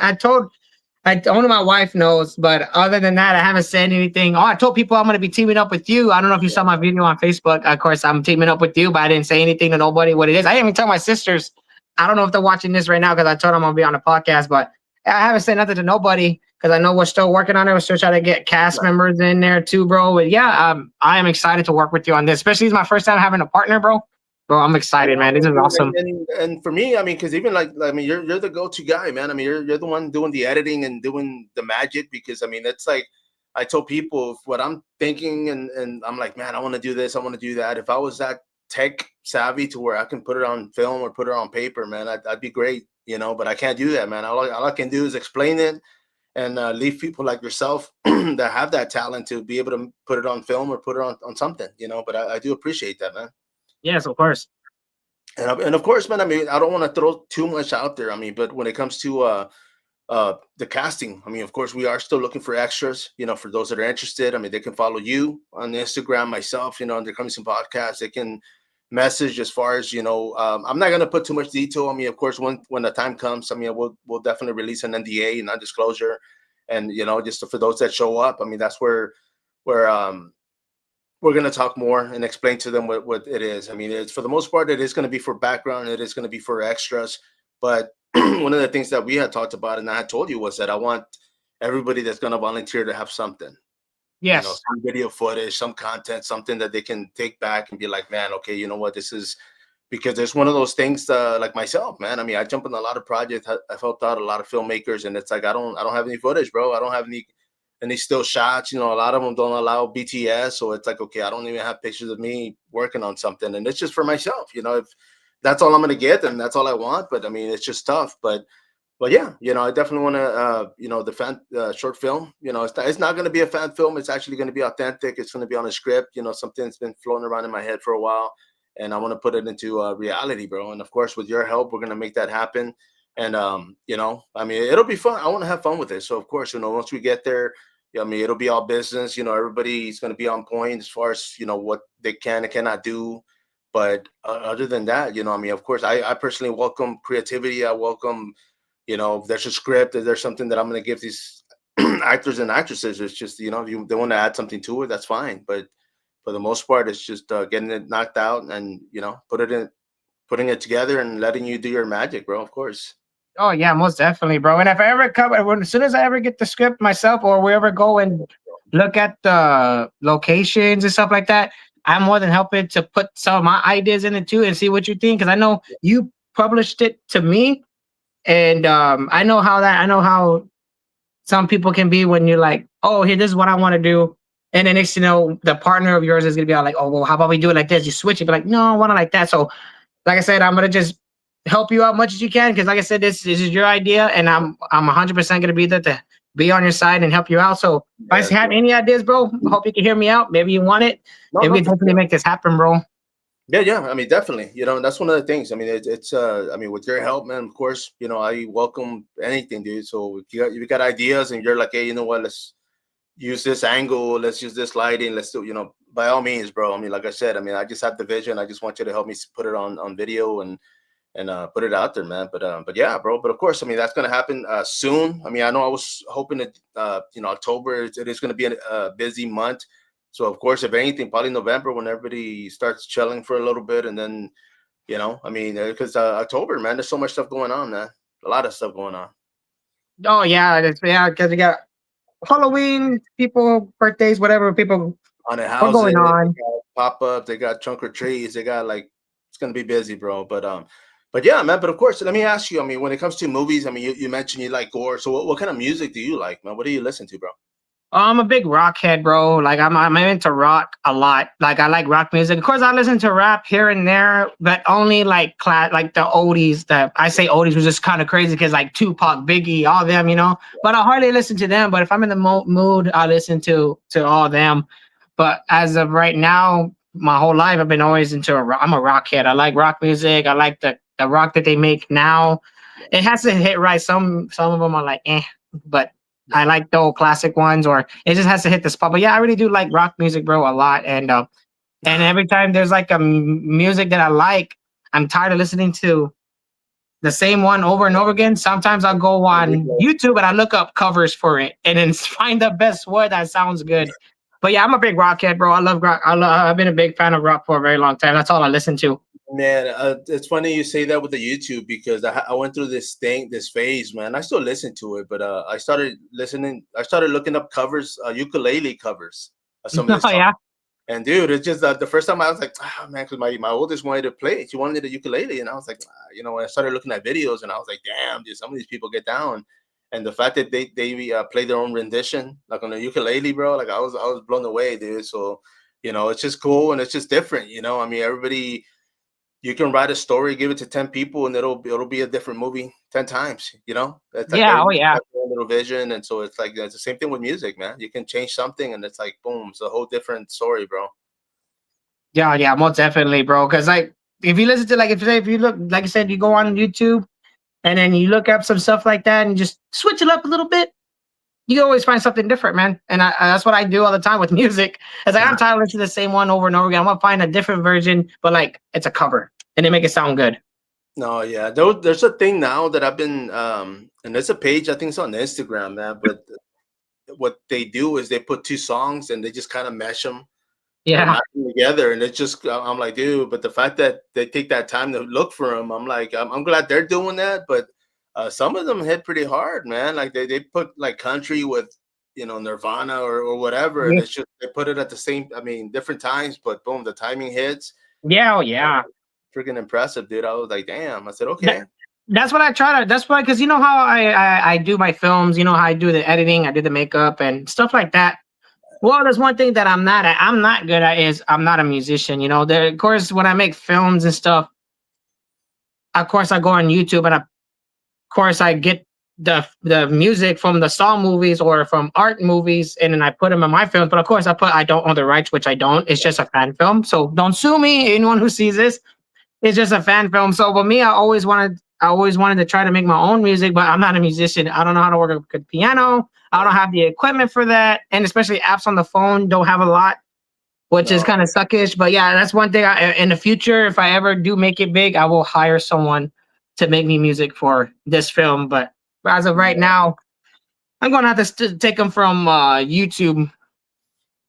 Only my wife knows, but other than that, I haven't said anything. Oh, I told people I'm going to be teaming up with you. I don't know if you saw my video on Facebook. Of course, I'm teaming up with you, but I didn't say anything to nobody what it is. I didn't even tell my sisters. I don't know if they're watching this right now because I told them I'm going to be on a podcast, but I haven't said nothing to nobody because I know we're still working on it. We're still trying to get cast Right. members in there too, bro. But yeah, I am excited to work with you on this. Especially it's my first time having a partner, bro. Bro, I'm I excited, man. know, This is dude, awesome. and for me, I mean, because even like, I mean, you're the go-to guy, man. I mean, you're the one doing the editing and doing the magic. Because I mean, it's like I told people if what I'm thinking, and I'm like, man, I want to do this, I want to do that. If I was that tech savvy to where I can put it on film or put it on paper, man, I'd be great, you know. But I can't do that, man. All I can do is explain it and leave people like yourself that have that talent to be able to put it on film or put it on something, you know. But I do appreciate that, man. Yes, of course. And of course, man, I mean, I don't want to throw too much out there. I mean, but when it comes to the casting, I mean, of course, we are still looking for extras. You know, for those that are interested, I mean, they can follow you on Instagram, myself. You know, on the Coming Soon podcast, they can message as far as, you know. I'm not gonna put too much detail. I mean, of course, when the time comes, I mean, we'll definitely release an NDA, non-disclosure, and you know, just for those that show up. I mean, that's where we're going to talk more and explain to them what it is. I mean, it's for the most part, it is going to be for background. It is going to be for extras. But one of the things that we had talked about and I had told you was that I want everybody that's going to volunteer to have something, you know, Yes. some video footage, some content, something that they can take back and be like, man, okay, you know what, this is because there's one of those things like myself, man. I mean, I jump in a lot of projects. I've helped out a lot of filmmakers, and it's like I don't have any footage, bro. I don't have any still shots. You know, a lot of them don't allow BTS, so it's like, okay, I don't even have pictures of me working on something, and it's just for myself. You know, if that's all I'm gonna get, then that's all I want. But I mean, it's just tough. But yeah, you know, I definitely want to, you know, the fan short film. You know, it's not going to be a fan film. It's actually going to be authentic. It's going to be on a script. You know, something that's been floating around in my head for a while, and I want to put it into reality, bro. And of course, with your help, we're going to make that happen. And you know, I mean, it'll be fun. I want to have fun with it. So of course, you know, once we get there, yeah, I mean, it'll be all business. You know, everybody's going to be on point as far as you know what they can and cannot do. But other than that, you know, I mean, of course, I personally welcome creativity. I welcome, you know, if there's a script, if there's something that I'm going to give these actors and actresses, it's just, you know, if they want to add something to it, that's fine. But for the most part, it's just getting it knocked out and, you know, putting it together and letting you do your magic, bro. Of course. Oh yeah, most definitely, bro. And if I ever come, as soon as I ever get the script myself, or we ever go and look at the locations and stuff like that, I'm more than happy to put some of my ideas in it too and see what you think. Because I know you published it to me, and I know how some people can be when you're like, oh, here, this is what I want to do. And then next, you know, the partner of yours is gonna be all like, oh, well, how about we do it like this? You switch it, be like, no, I want it like that. So like I said, I'm gonna just help you out much as you can because, like I said, this is your idea, and I'm 100% gonna be there to be on your side and help you out. So if I Yeah. have any ideas, bro, I hope you can hear me out. Maybe you want it. No, Maybe no, we can definitely make this happen, bro. yeah, yeah. I mean, definitely. You know, and that's one of the things. I mean, I mean, with your help, man. Of course, you know, I welcome anything, dude. So if you got ideas and you're like, hey, you know what? Let's use this angle. Let's use this lighting. Let's do. You know, by all means, bro. I mean, like I said, I mean, I just have the vision. I just want you to help me put it on video and put it out there, man. But yeah, bro. But of course, I mean, that's gonna happen soon. I mean, I know I was hoping that you know, October it is gonna be a busy month. So of course, if anything, probably November when everybody starts chilling for a little bit, and then you know, I mean, because October, man, there's so much stuff going on, man. A lot of stuff going on. Oh yeah, because you got Halloween, people birthdays, whatever people Haunted are houses, going they on. got pop up, they got trunk or treats, they got like it's gonna be busy, bro. But yeah, man. But of course, let me ask you. I mean, when it comes to movies, I mean, you mentioned you like gore. So what kind of music do you like, man? What do you listen to, bro? I'm a big rock head, bro. Like I'm into rock a lot. Like I like rock music. Of course, I listen to rap here and there, but only like like the oldies. That I say oldies was just kind of crazy because like Tupac, Biggie, all them, you know. But I hardly listen to them. But if I'm in the mood, I listen to all them. But as of right now, my whole life I've been always into I'm a rock head. I like rock music. I like the rock that they make now. It has to hit right. Some of them are like but I like the old classic ones, or it just has to hit the spot. But yeah, I really do like rock music, bro, a lot. And every time there's like a music that I like, I'm tired of listening to the same one over and over again. Sometimes I'll go on YouTube and I look up covers for it and then find the best word that sounds good. But yeah, I'm a big rock head, bro. I love rock. I've been a big fan of rock for a very long time. That's all I listen to. Man, it's funny you say that with the YouTube because I went through this phase, man. I still listen to it, but I started listening. I started looking up covers, ukulele covers of some of the Oh songs. yeah. And dude, it's just the first time I was like, man, because my oldest wanted to play it. She wanted a ukulele, and I was like, when I started looking at videos, and I was like, damn, dude, some of these people get down. And the fact that they play their own rendition, like on a ukulele, bro, like I was blown away, dude. So it's just cool and it's just different. I mean, everybody, you can write a story, give it to 10 people, and it'll be a different movie 10 times. It's like Yeah. Oh everybody yeah. has their own little vision, and so it's like it's the same thing with music, man. You can change something, and it's like boom, it's a whole different story, bro. Yeah. Yeah. Most definitely, bro. Because like, if you listen to like, if you look, like I said, you go on YouTube and then you look up some stuff like that and just switch it up a little bit, you always find something different, man. And that's what I do all the time with music. It's like I'm tired of listening to the same one over and over again. I'm gonna find a different version, but like it's a cover, and they make it sound good. No, yeah, there's a thing now that I've been, and there's a page I think it's on Instagram, man. But what they do is they put two songs and they just kind of mesh them or Yeah, match them together, and it's just I'm like, dude. But the fact that they take that time to look for them, I'm like, I'm glad they're doing that. But some of them hit pretty hard, man. Like they put like country with Nirvana or whatever, and yeah, it's just they put it at the same, I mean, different times, but boom, the timing hits. yeah, oh, yeah. Freaking impressive, dude. I was like, damn. I said, That, okay. that's what I try to. That's why, because you know how I do my films. You know how I do the editing, I do the makeup and stuff like that. Well, there's one thing that I'm not good at is I'm not a musician. There, of course, when I make films and stuff, of course I go on YouTube and of course I get the music from the Saw movies or from art movies, and then I put them in my films. But of course, I don't own the rights, which I don't. It's just a fan film, so don't sue me. Anyone who sees this, it's just a fan film. So, but me, I always wanted to try to make my own music, but I'm not a musician. I don't know how to work a good piano. I don't have the equipment for that, and especially apps on the phone don't have a lot, which is No, kind of suckish. But yeah, that's one thing. In the future, if I ever do make it big, I will hire someone to make me music for this film. But as of right now, I'm gonna have to take them from YouTube.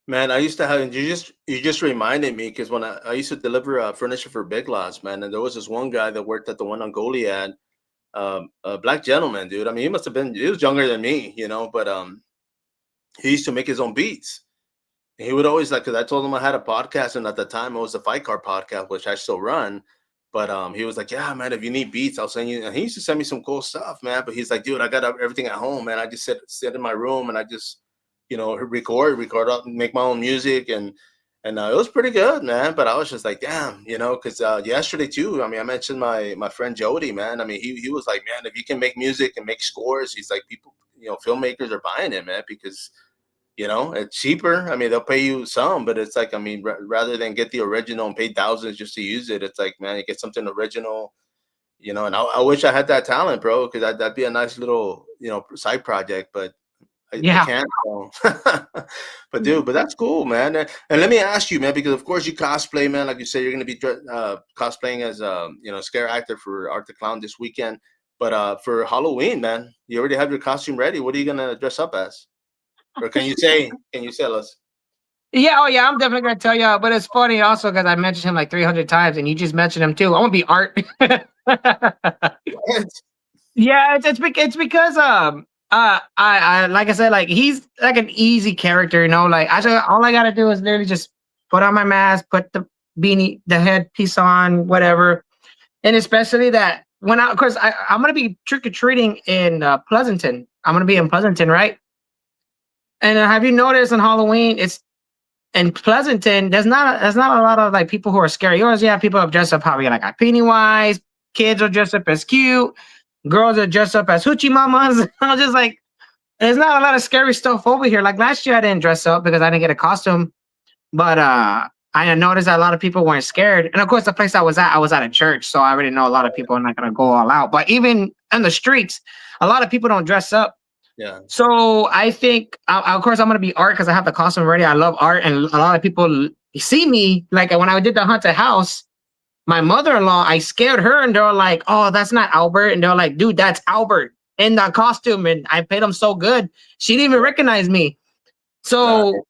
man, I used to have you just reminded me because when I used to deliver furniture for Big Lots, man, and there was this one guy that worked at the one on Goliad, a black gentleman, dude. I mean, he was younger than me, but he used to make his own beats. He would always like, because I told him I had a podcast, and at the time it was the Fight Car podcast, which I still run. But he was like, "Yeah, man, if you need beats, I'll send you." And he used to send me some cool stuff, man. But he's like, "Dude, I got everything at home, man. I just sit in my room and I just, record up, and make my own music, and it was pretty good, man." But I was just like, "Damn," because yesterday too. I mean, I mentioned my friend Jody, man. I mean, he was like, "Man, if you can make music and make scores," he's like, people, filmmakers are buying it, man, because it's cheaper. I mean, they'll pay you some, but it's like, I mean, rather than get the original and pay thousands just to use it, it's like, man, you get something original, and I wish I had that talent, bro, because that'd be a nice little, side project, but I Yeah. can't. So. But dude, but that's cool, man. And let me ask you, man, because of course you cosplay, man. Like you said, you're going to be cosplaying as scare actor for Art the Clown this weekend. But for Halloween, man, you already have your costume ready. What are you going to dress up as? Or can you tell us? Yeah, oh yeah, I'm definitely gonna tell you. But it's funny also because I mentioned him like 300 times, and you just mentioned him too. I want to be Art. What? Yeah, it's because I like I said, like he's like an easy character, like all I gotta do is literally just put on my mask, put the beanie, the headpiece on, whatever. And especially that when of course I'm gonna be trick-or-treating in Pleasanton. I'm gonna be in Pleasanton, right? And have you noticed on Halloween, it's in Pleasanton, there's not a lot of like people who are scary. You always have people who dress up how we like Pennywise, kids are dressed up as cute, girls are dressed up as hoochie mamas. I was just like, there's not a lot of scary stuff over here. Like last year I didn't dress up because I didn't get a costume. But I noticed that a lot of people weren't scared. And of course the place I was at a church, so I already know a lot of people are not gonna go all out. But even in the streets, a lot of people don't dress up. Yeah. So I think, of course, I'm gonna be Art because I have the costume ready. I love art, and a lot of people see me. Like when I did the haunted house, my mother-in-law, I scared her, and they were like, "Oh, that's not Albert," and they were like, "Dude, that's Albert in the costume," and I paid him so good, she didn't even recognize me. Nice. So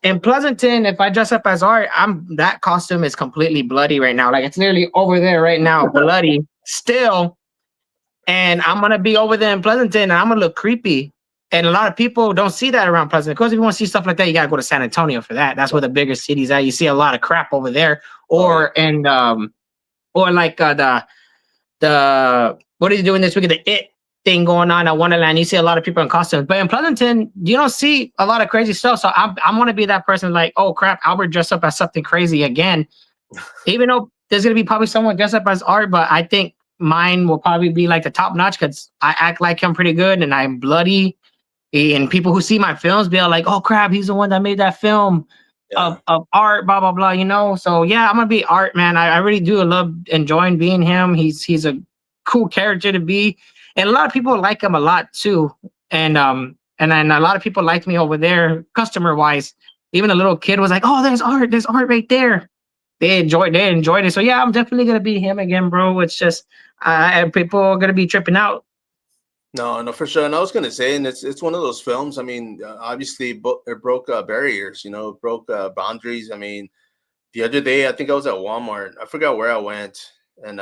in Pleasanton, if I dress up as art, that costume is completely bloody right now. Like it's literally over there right now, bloody still. And I'm gonna be over there in Pleasanton, and I'm gonna look creepy. And a lot of people don't see that around Pleasanton. Because if you want to see stuff like that, you gotta go to San Antonio for that. That's where the bigger cities are. You see a lot of crap over there, or or like the what are you doing this week? The It thing going on at Wonderland. You see a lot of people in costumes, but in Pleasanton, you don't see a lot of crazy stuff. So I'm gonna be that person. Like, oh crap, Albert dressed up as something crazy again. Even though there's gonna be probably someone dressed up as art, but I think mine will probably be like the top notch because I act like him pretty good and I'm bloody. And people who see my films be like, "Oh crap, he's the one that made that film of art, blah blah blah." You know, so yeah, I'm gonna be art, man. I really do love enjoying being him. He's a cool character to be, and a lot of people like him a lot too. And then a lot of people like me over there, customer wise. Even a little kid was like, "Oh, there's art right there." They enjoyed it. So yeah, I'm definitely gonna be him again, bro. It's just people are gonna be tripping out. No, no, for sure. And I was gonna say, and it's one of those films. I mean, obviously, it broke barriers. You know, it broke boundaries. I mean, the other day, I think I was at Walmart. I forgot where I went, and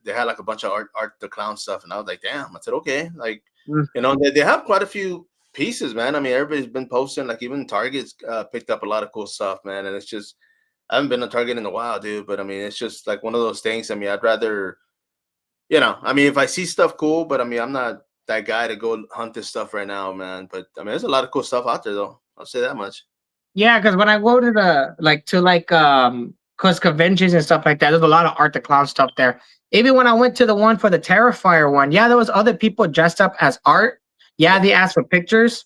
they had like a bunch of art the clown stuff, and I was like, damn. I said, okay, like, Mm. you know, they have quite a few pieces, man. I mean, everybody's been posting. Like, even Target's picked up a lot of cool stuff, man. And it's just, I haven't been to Target in a while, dude. But I mean, it's just like one of those things. I mean, I'd rather, you know, I mean, if I see stuff cool, but I mean, I'm not that guy to go hunt this stuff right now, man. But I mean, there's a lot of cool stuff out there, though. I'll say that much. Yeah, because when I go to cause conventions and stuff like that, there's a lot of art the clown stuff there. Even when I went to the one for the Terrifier one, yeah, there was other people dressed up as art. Yeah, they asked for pictures,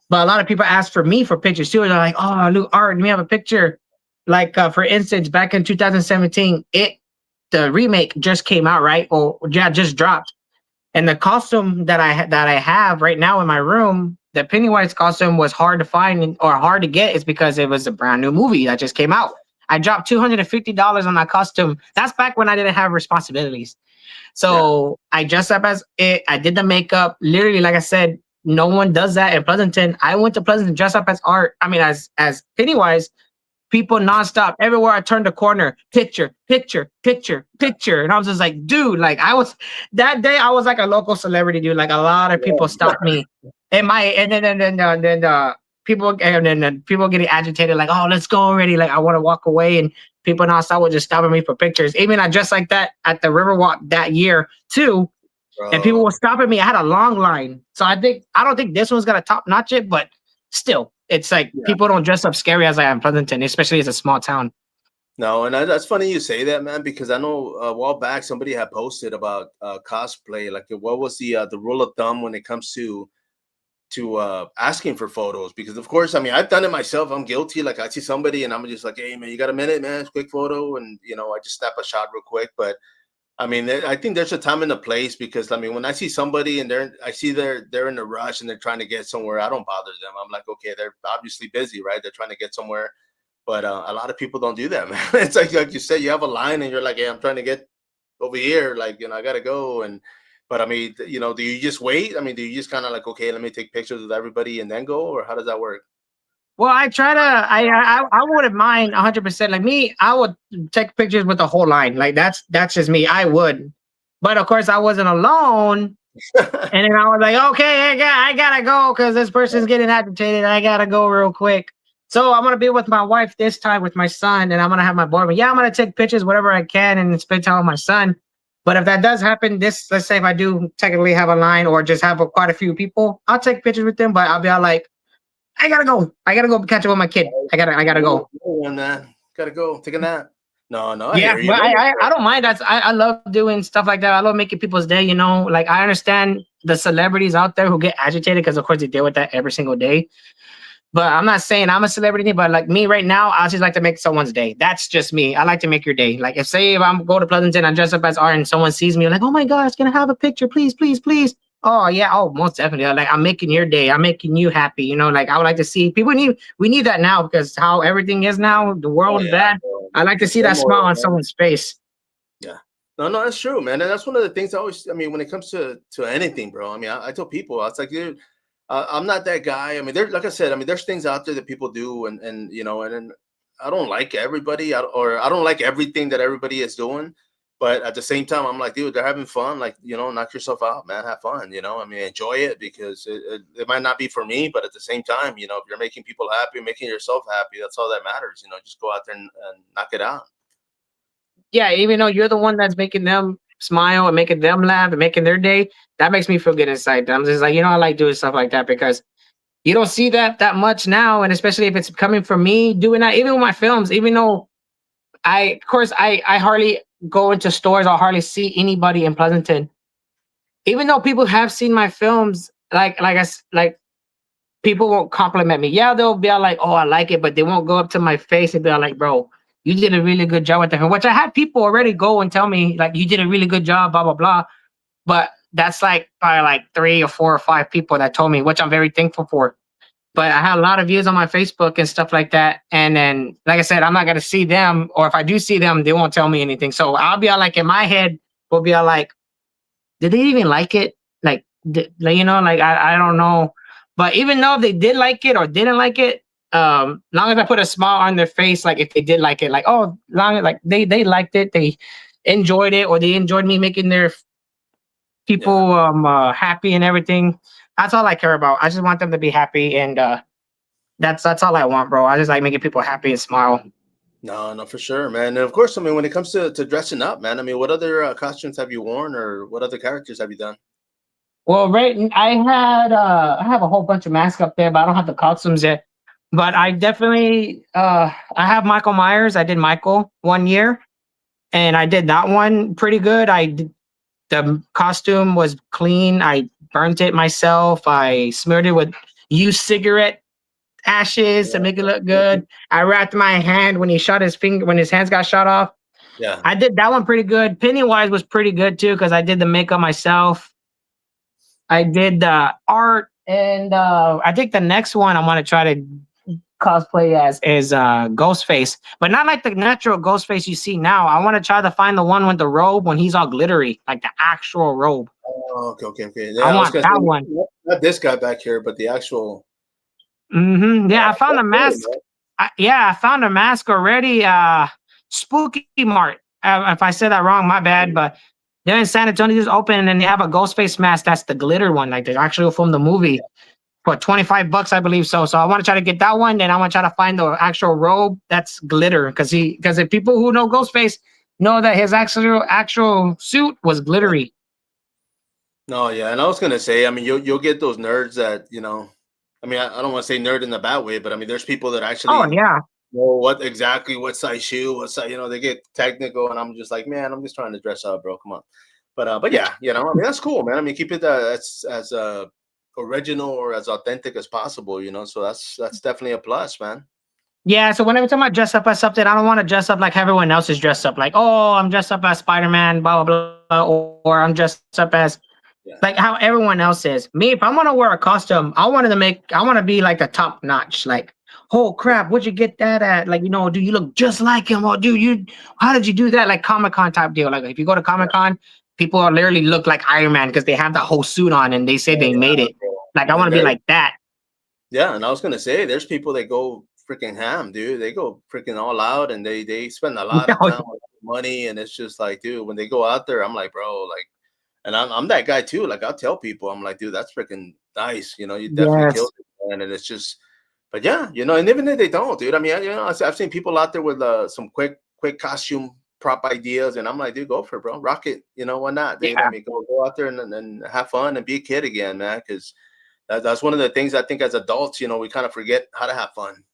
but a lot of people asked for me for pictures too. They're like, "Oh, look, art, let me have a picture." Like for instance, back in 2017, the remake just came out, right? Or yeah, just dropped. And the costume that I have right now in my room, the Pennywise costume was hard to find or hard to get, is because it was a brand new movie that just came out. I dropped $250 on that costume. That's back when I didn't have responsibilities. So I dressed up as it. I did the makeup. Literally, like I said, no one does that in Pleasanton. I went to Pleasanton dressed up as art. I mean, as Pennywise. People nonstop. Everywhere I turned the corner, picture, picture, picture, picture. And I was just like, dude, like that day I was like a local celebrity, dude. Like a lot of people stopped me. And then people getting agitated, like, oh, let's go already. Like I want to walk away. And people nonstop were just stopping me for pictures. Even I dressed like that at the Riverwalk that year too. And people were stopping me. I had a long line. So I don't think this one's gonna top notch it, but still, it's like people don't dress up scary as I am in Pleasanton, especially as a small town. No, and that's funny you say that, man, because I know a while back somebody had posted about cosplay. Like, what was the rule of thumb when it comes to asking for photos? Because of course, I mean, I've done it myself. I'm guilty. Like, I see somebody and I'm just like, hey, man, you got a minute, man? Quick photo, and you know, I just snap a shot real quick. But I mean, I think there's a time and a place, because I mean, when I see somebody and they're in a rush and they're trying to get somewhere, I don't bother them. I'm like, okay, they're obviously busy, right? They're trying to get somewhere, but a lot of people don't do that, man. It's like you said, you have a line and you're like, hey, I'm trying to get over here, like, you know, I gotta go. But I mean, you know, do you just wait? I mean, do you just kind of like, okay, let me take pictures with everybody and then go, or how does that work? Well, I try to. I wouldn't mind 100%. Like me, I would take pictures with the whole line. Like that's just me. I would, but of course, I wasn't alone. And then I was like, okay, I gotta go because this person's getting agitated. I gotta go real quick. So I'm gonna be with my wife this time with my son, and I'm gonna have my boyfriend. Yeah, I'm gonna take pictures whatever I can and spend time with my son. But if that does happen, let's say if I do technically have a line or just have quite a few people, I'll take pictures with them. But I'll be all like, I gotta go. I gotta go catch up with my kid. I gotta go. Man, gotta go take a nap. No, I Yeah, hear you. but I don't mind. I love doing stuff like that. I love making people's day. You know, like I understand the celebrities out there who get agitated because of course they deal with that every single day. But I'm not saying I'm a celebrity, but like me right now, I just like to make someone's day. That's just me. I like to make your day. Like if I'm go to Pleasanton, I dress up as art and someone sees me like, oh my gosh, can I have a picture? Please, please, please. Oh yeah, oh most definitely. Like I'm making your day. I'm making you happy. You know, like I would like to see people we need that now because how everything is now, the world is bad. I like to see that smile on someone's face. Yeah. No, that's true, man. And that's one of the things I mean, when it comes to anything, bro. I mean, I tell people, I was like, dude, I'm not that guy. I mean, there, like I said, I mean, there's things out there that people do, and you know, and I don't like everybody, or I don't like everything that everybody is doing. But at the same time, I'm like, dude, they're having fun. Like, you know, knock yourself out, man. Have fun. You know, I mean, enjoy it because it might not be for me, but at the same time, you know, if you're making people happy, making yourself happy, that's all that matters. You know, just go out there and knock it out. Yeah, even though you're the one that's making them smile and making them laugh and making their day, that makes me feel good inside. I'm just like, I like doing stuff like that because you don't see that much now, and especially if it's coming from me doing that. Even with my films, even though of course, I hardly go into stores. I'll hardly see anybody in Pleasanton. Even though people have seen my films, like people won't compliment me. Yeah, they'll be all like, "Oh, I like it," but they won't go up to my face and be all like, "Bro, you did a really good job with the film." Which I had people already go and tell me like, "You did a really good job," blah blah blah. But that's like probably like 3 or 4 or 5 people that told me, which I'm very thankful for. But I had a lot of views on my Facebook and stuff like that. And then, like I said, I'm not gonna see them, or if I do see them, they won't tell me anything. So I'll be all like, in my head, will be all like, did they even like it? Like, like I don't know. But even though they did like it or didn't like it, long as I put a smile on their face, like if they did like it, like, oh, long as like they liked it, they enjoyed it, or they enjoyed me making their Yeah. people happy and everything. That's all I care about. I just want them to be happy, and that's all I want, bro. I just like making people happy and smile. No, no, for sure, man. And of course, I mean, when it comes to dressing up, man, I mean, what other costumes have you worn, or what other characters have you done? Well, I have a whole bunch of masks up there, but I don't have the costumes yet. But I definitely I have Michael Myers. I did Michael 1 year, and I did that one pretty good. The costume was clean. I burnt it myself. I smeared it with used cigarette ashes to make it look Mhm. good. I wrapped my hand when he shot his finger when his hands got shot off. Yeah. I did that one pretty good. Pennywise was pretty good too because I did the makeup myself. I did the art, and I think the next one I want to try to cosplay as is Ghostface, but not like the natural Ghostface you see now. I want to try to find the one with the robe when he's all glittery, like the actual robe. Oh, okay, okay, okay. I Yeah, I was want gonna say that one. not this guy back here, but the actual. Yeah, I found That's a cool, mask. man. Yeah, I found a mask already. Spooky Mart. If I said that wrong, my bad. But they're in San Antonio, just open, and then they have a ghost face mask. That's the glitter one, like the actual from the movie for $25, I believe so. So I want to try to get that one. Then I want to try to find the actual robe that's glitter because if people who know Ghostface know that his actual suit was glittery. No, yeah, and I was gonna say, I mean, you'll get those nerds that I mean, I don't want to say nerd in the bad way, but I mean, there's people that Oh actually yeah, know what size shoe, what size, they get technical, and I'm just like, man, I'm just trying to dress up, bro. Come on. But yeah, I mean, that's cool, man. I mean, keep it as original or as authentic as possible, So that's definitely a plus, man. yeah. So whenever time I dress up as something, I don't want to dress up like everyone else is dressed up. Like, oh, I'm dressed up as Spider Man, blah blah blah, or I'm dressed up as Yeah. like how everyone else is. Me, if I want to wear a costume, I want to be like the top notch. Like, oh Yeah. crap, where'd you get that at? Like, do you look just like him? Oh, dude, how did you do that? Like Comic Con type deal. Like, if you go to Yeah. Comic Con, people are literally look like Iron Man because they have that whole suit on and they say Oh, they made yeah, it. bro. Like, I want And to be there, like that. yeah, and I was gonna say, there's people that go freaking ham, dude. They go freaking all out, and they spend a lot of time, a lot of money, and it's just like, dude, when they go out there, I'm like, bro, like, and I'm that guy too. Like, I'll tell people, I'm like, dude, that's freaking nice. You definitely Yes. killed it, man. And it's just, but yeah, and even if they don't, dude, I mean, I've seen people out there with some quick costume prop ideas, and I'm like, dude, go for it, bro, rock it. Why not, dude? I Yeah. mean, go out there and have fun and be a kid again, man, because that's one of the things I think as adults, we kind of forget how to have fun,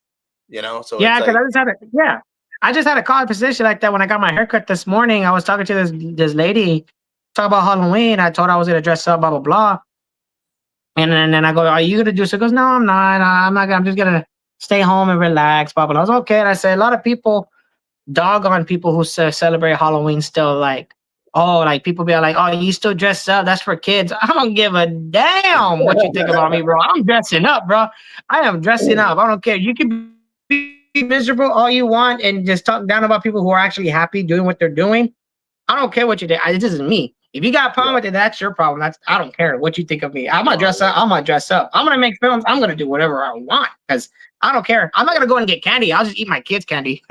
so it's Yeah, because like, I just had a conversation like that when I got my haircut this morning. I was talking to this lady, talk about Halloween. I told her I was gonna dress up, blah blah blah. And then I go, "Are you gonna do?" So she goes, "No, I'm not. I'm not. I'm just gonna stay home and relax." Blah blah. I was okay. And I said, a lot of people dog on people who celebrate Halloween still. Like, oh, like people be like, "Oh, you still dress up? That's for kids." I don't give a damn what you think about me, bro. I'm dressing up, bro. I am dressing up. I don't care. You can be miserable all you want and just talk down about people who are actually happy doing what they're doing. I don't care what you think. This isn't me. If you got a problem with it, that's your problem. I don't care what you think of me. I'm gonna dress up. I'm gonna dress up. I'm gonna make films. I'm gonna do whatever I want because I don't care. I'm not gonna go and get candy. I'll just eat my kids' candy.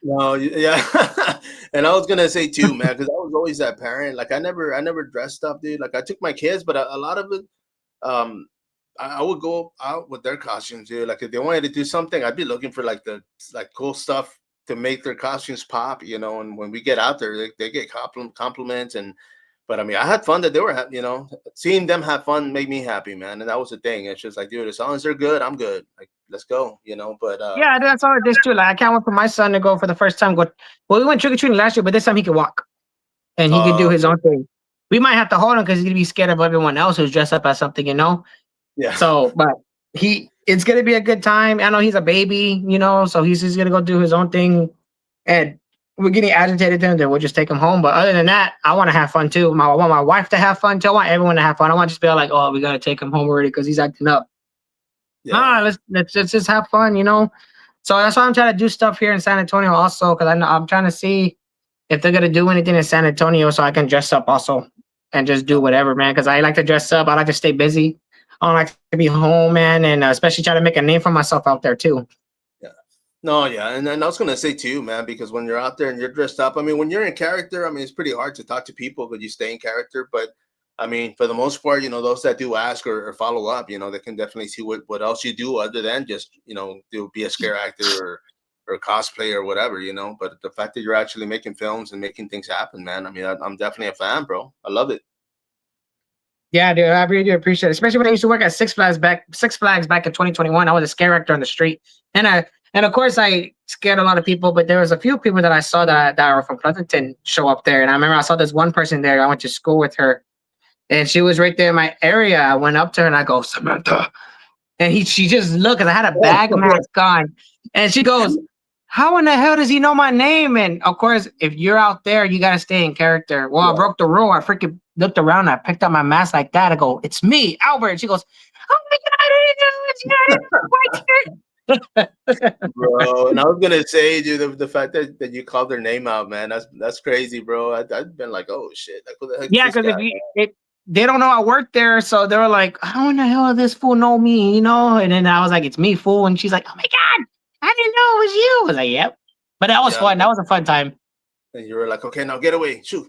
No, yeah. And I was gonna say too, man, because I was always that parent. Like I never dressed up, dude. Like I took my kids, but a lot of it, um, I would go out with their costumes, dude. Like if they wanted to do something, I'd be looking for like the cool stuff to make their costumes pop, you know. And when we get out there, they get compliments and. But I mean, I had fun that they were, you know, seeing them have fun made me happy, man. And that was the thing. It's just like, dude, as long as they're good, I'm good. Like, let's go, you know. But Yeah, that's all it is too. Like I can't wait for my son to go for the first time. Well, we went trick or treating last year, but this time he could walk and he could do his own thing. We might have to hold him because he's gonna be scared of everyone else who's dressed up as something, you know. yeah. So, but it's gonna be a good time. I know he's a baby, you know, so he's just gonna go do his own thing, and we're getting agitated then we'll just take him home. But other than that, I want to have fun too. I want my wife to have fun too. I want everyone to have fun. I want to just be like, oh, we gotta take him home already because he's acting up. Yeah. Let's just have fun, you know. So that's why I'm trying to do stuff here in San Antonio also because I'm trying to see if they're gonna do anything in San Antonio so I can dress up also and just do whatever, man. Because I like to dress up. I like to stay busy. I don't like to be home, man, and especially try to make a name for myself out there too. No, yeah, and I was gonna say too, man, because when you're out there and you're dressed up, I mean, when you're in character, I mean, it's pretty hard to talk to people, but you stay in character. But I mean, for the most part, you know, those that do ask or follow up, you know, they can definitely see what else you do other than just, you know, do be a scare actor or cosplay or whatever, you know. But the fact that you're actually making films and making things happen, man, I mean, I'm definitely a fan, bro. I love it. Yeah, dude, I really do appreciate it. Especially when I used to work at Six Flags back in 2021. I was a scare actor on the street. And of course I scared a lot of people, but there was a few people that I saw that were from Pleasanton show up there. And I remember I saw this one person there. I went to school with her. And she was right there in my area. I went up to her and I go, Samantha. And she just looked because I had a bag mask on. And she goes, how in the hell does he know my name? And of course, if you're out there, you gotta stay in character. Well, I broke the rule. I freaking looked around. I picked up my mask like that. I go, it's me, Albert. And she goes, oh my God, bro. And I was gonna say, dude, the fact that you called their name out, man, that's crazy, bro. I've been like, oh shit, like, what the heck? Yeah, because they don't know I work there, so they were like, how in the hell does this fool know me? You know? And then I was like, it's me, fool. And she's like, oh my God, I didn't know it was you. I was like, yep. But that was fun. That was a fun time. And you were like, okay, now get away, shoot.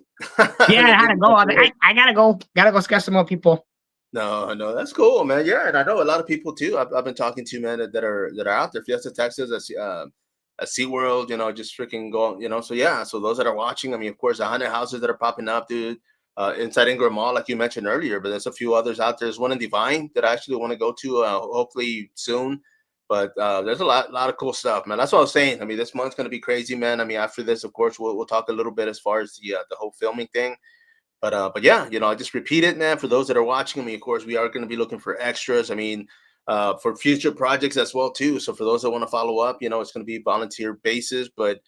Yeah, I had to go. I was like, I gotta go scare some more people. No, that's cool, man. Yeah, and I know a lot of people too. I've been talking to, man, that are out there. Fiesta, Texas, at SeaWorld, you know, just freaking go, you know. So yeah, so those that are watching, I mean, of course, the haunted houses that are popping up, dude. Inside Ingram Mall, like you mentioned earlier, but there's a few others out there. There's one in Divine that I actually want to go to, hopefully soon. But there's a lot of cool stuff, man. That's what I was saying. I mean, this month's gonna be crazy, man. I mean, after this, of course, we'll talk a little bit as far as the whole filming thing. But yeah, you know, I just repeat it, man. For those that are watching, I mean, of course, we are going to be looking for extras. I mean, for future projects as well too. So for those that want to follow up, you know, it's going to be volunteer basis, but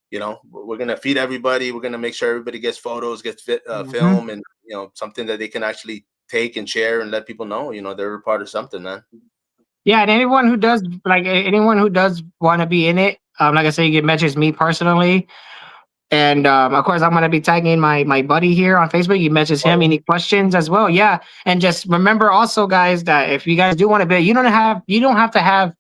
you know, we're going to feed everybody. We're going to make sure everybody gets photos, gets film, and you know, something that they can actually take and share and let people know, you know, they're a part of something, man. Yeah, and anyone who does want to be in it, like I said, you can message me personally. And of course, I'm gonna be tagging my buddy here on Facebook. You message him any questions as well. Yeah, and just remember also, guys, that if you guys do want to be, you don't have to have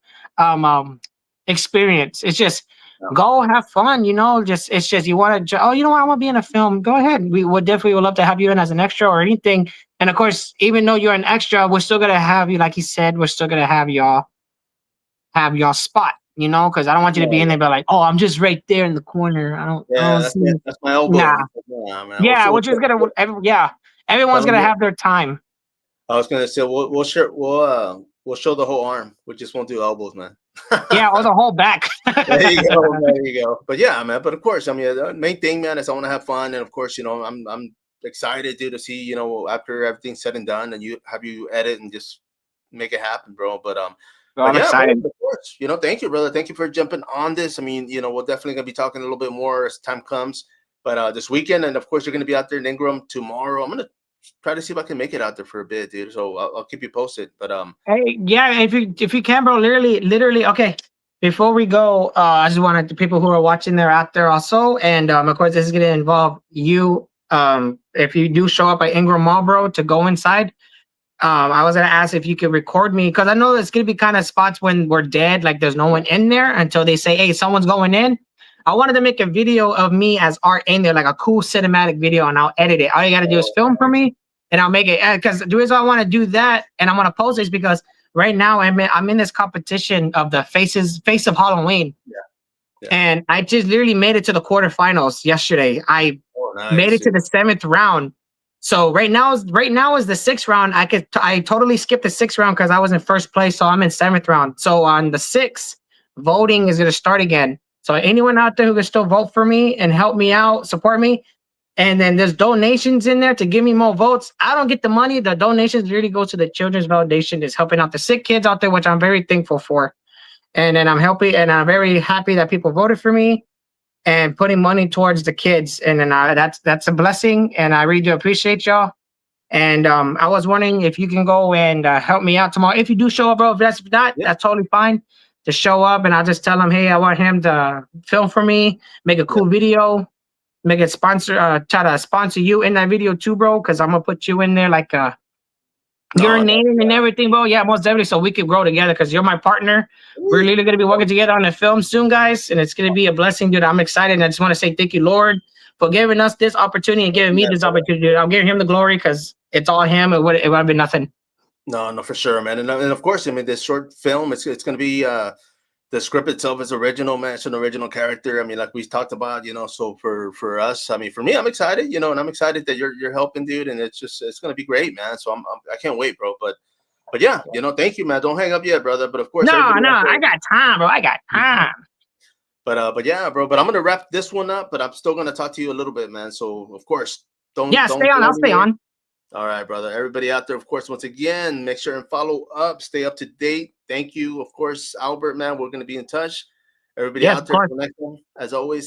experience. It's just go have fun. You know, it's just you want to. Oh, you know what? I want to be in a film. Go ahead. We would definitely love to have you in as an extra or anything. And of course, even though you're an extra, we're still gonna have you. Like he said, we're still gonna have y'all spot. You know, because I don't want you to be in there, but like, oh, I'm just right there in the corner. I don't that's my elbow. Nah. Man. Yeah, which is gonna. Everyone's gonna have their time. I was gonna say we'll show the whole arm. We just won't do elbows, man. Yeah, or the whole back. There you go. But yeah, man. But of course, I mean, the main thing, man, is I want to have fun, and of course, you know, I'm excited, dude, to see, you know, after everything's said and done, and you edit and just make it happen, bro. But I'm excited. Bro, of course, you know, thank you, brother. Thank you for jumping on this. I mean, you know, we're definitely gonna be talking a little bit more as time comes. But this weekend, and of course, you're gonna be out there in Ingram tomorrow. I'm gonna try to see if I can make it out there for a bit, dude. So I'll keep you posted. But hey, yeah, if you can, bro, literally, okay. Before we go, I just wanted the people who are watching there out there also, and of course, this is gonna involve you, if you do show up at Ingram Mall, bro, to go inside. I was gonna ask if you could record me because I know there's gonna be kind of spots when we're dead, like there's no one in there until they say, "Hey, someone's going in." I wanted to make a video of me as art in there, like a cool cinematic video, and I'll edit it. All you gotta do is film for me, and I'll make it. Because the reason I want to do that and I want to post is because right now I'm in this competition of the face of Halloween, and I just literally made it to the quarterfinals yesterday. I made it to the 7th round. So right now is the 6th round. I totally skipped the 6th round because I was in 1st place, so I'm in 7th round. So on the 6th, voting is gonna start again. So anyone out there who can still vote for me and help me out, support me, and then there's donations in there to give me more votes. I don't get the money. The donations really go to the Children's Foundation, is helping out the sick kids out there, which I'm very thankful for. And then I'm very happy that people voted for me and putting money towards the kids. And then that's a blessing, and I really do appreciate y'all. And I was wondering if you can go and help me out tomorrow. If you do show up, bro. If that's not, that's totally fine. To show up, and I'll just tell him, hey, I want him to film for me, make a cool video, make it try to sponsor you in that video too, bro, because I'm gonna put you in there like your name and everything, bro. Yeah, most definitely, so we can grow together because you're my partner. We're literally gonna be working together on the film soon, guys, and it's gonna be a blessing, dude. I'm excited, and I just want to say thank you, Lord, for giving us this opportunity and giving me this opportunity. Dude. I'm giving him the glory because it's all him. It would have been nothing. No, for sure, man. And of course, I mean, this short film, it's going to be the script itself is original, man. It's an original character. I mean, like we talked about, so for us, I mean, for me, I'm excited, and I'm excited that you're helping, dude, and it's going to be great, man. So I can't wait, bro. But yeah, thank you, man. Don't hang up yet, brother. But of course, no, I got time, bro. I got time. But yeah, bro. But I'm gonna wrap this one up. But I'm still gonna talk to you a little bit, man. So of course, don't stay on. I'll stay on. All right, brother. Everybody out there, of course, once again, make sure and follow up, stay up to date. Thank you, of course, Albert, man. We're gonna be in touch. Everybody out there, the next one, as always.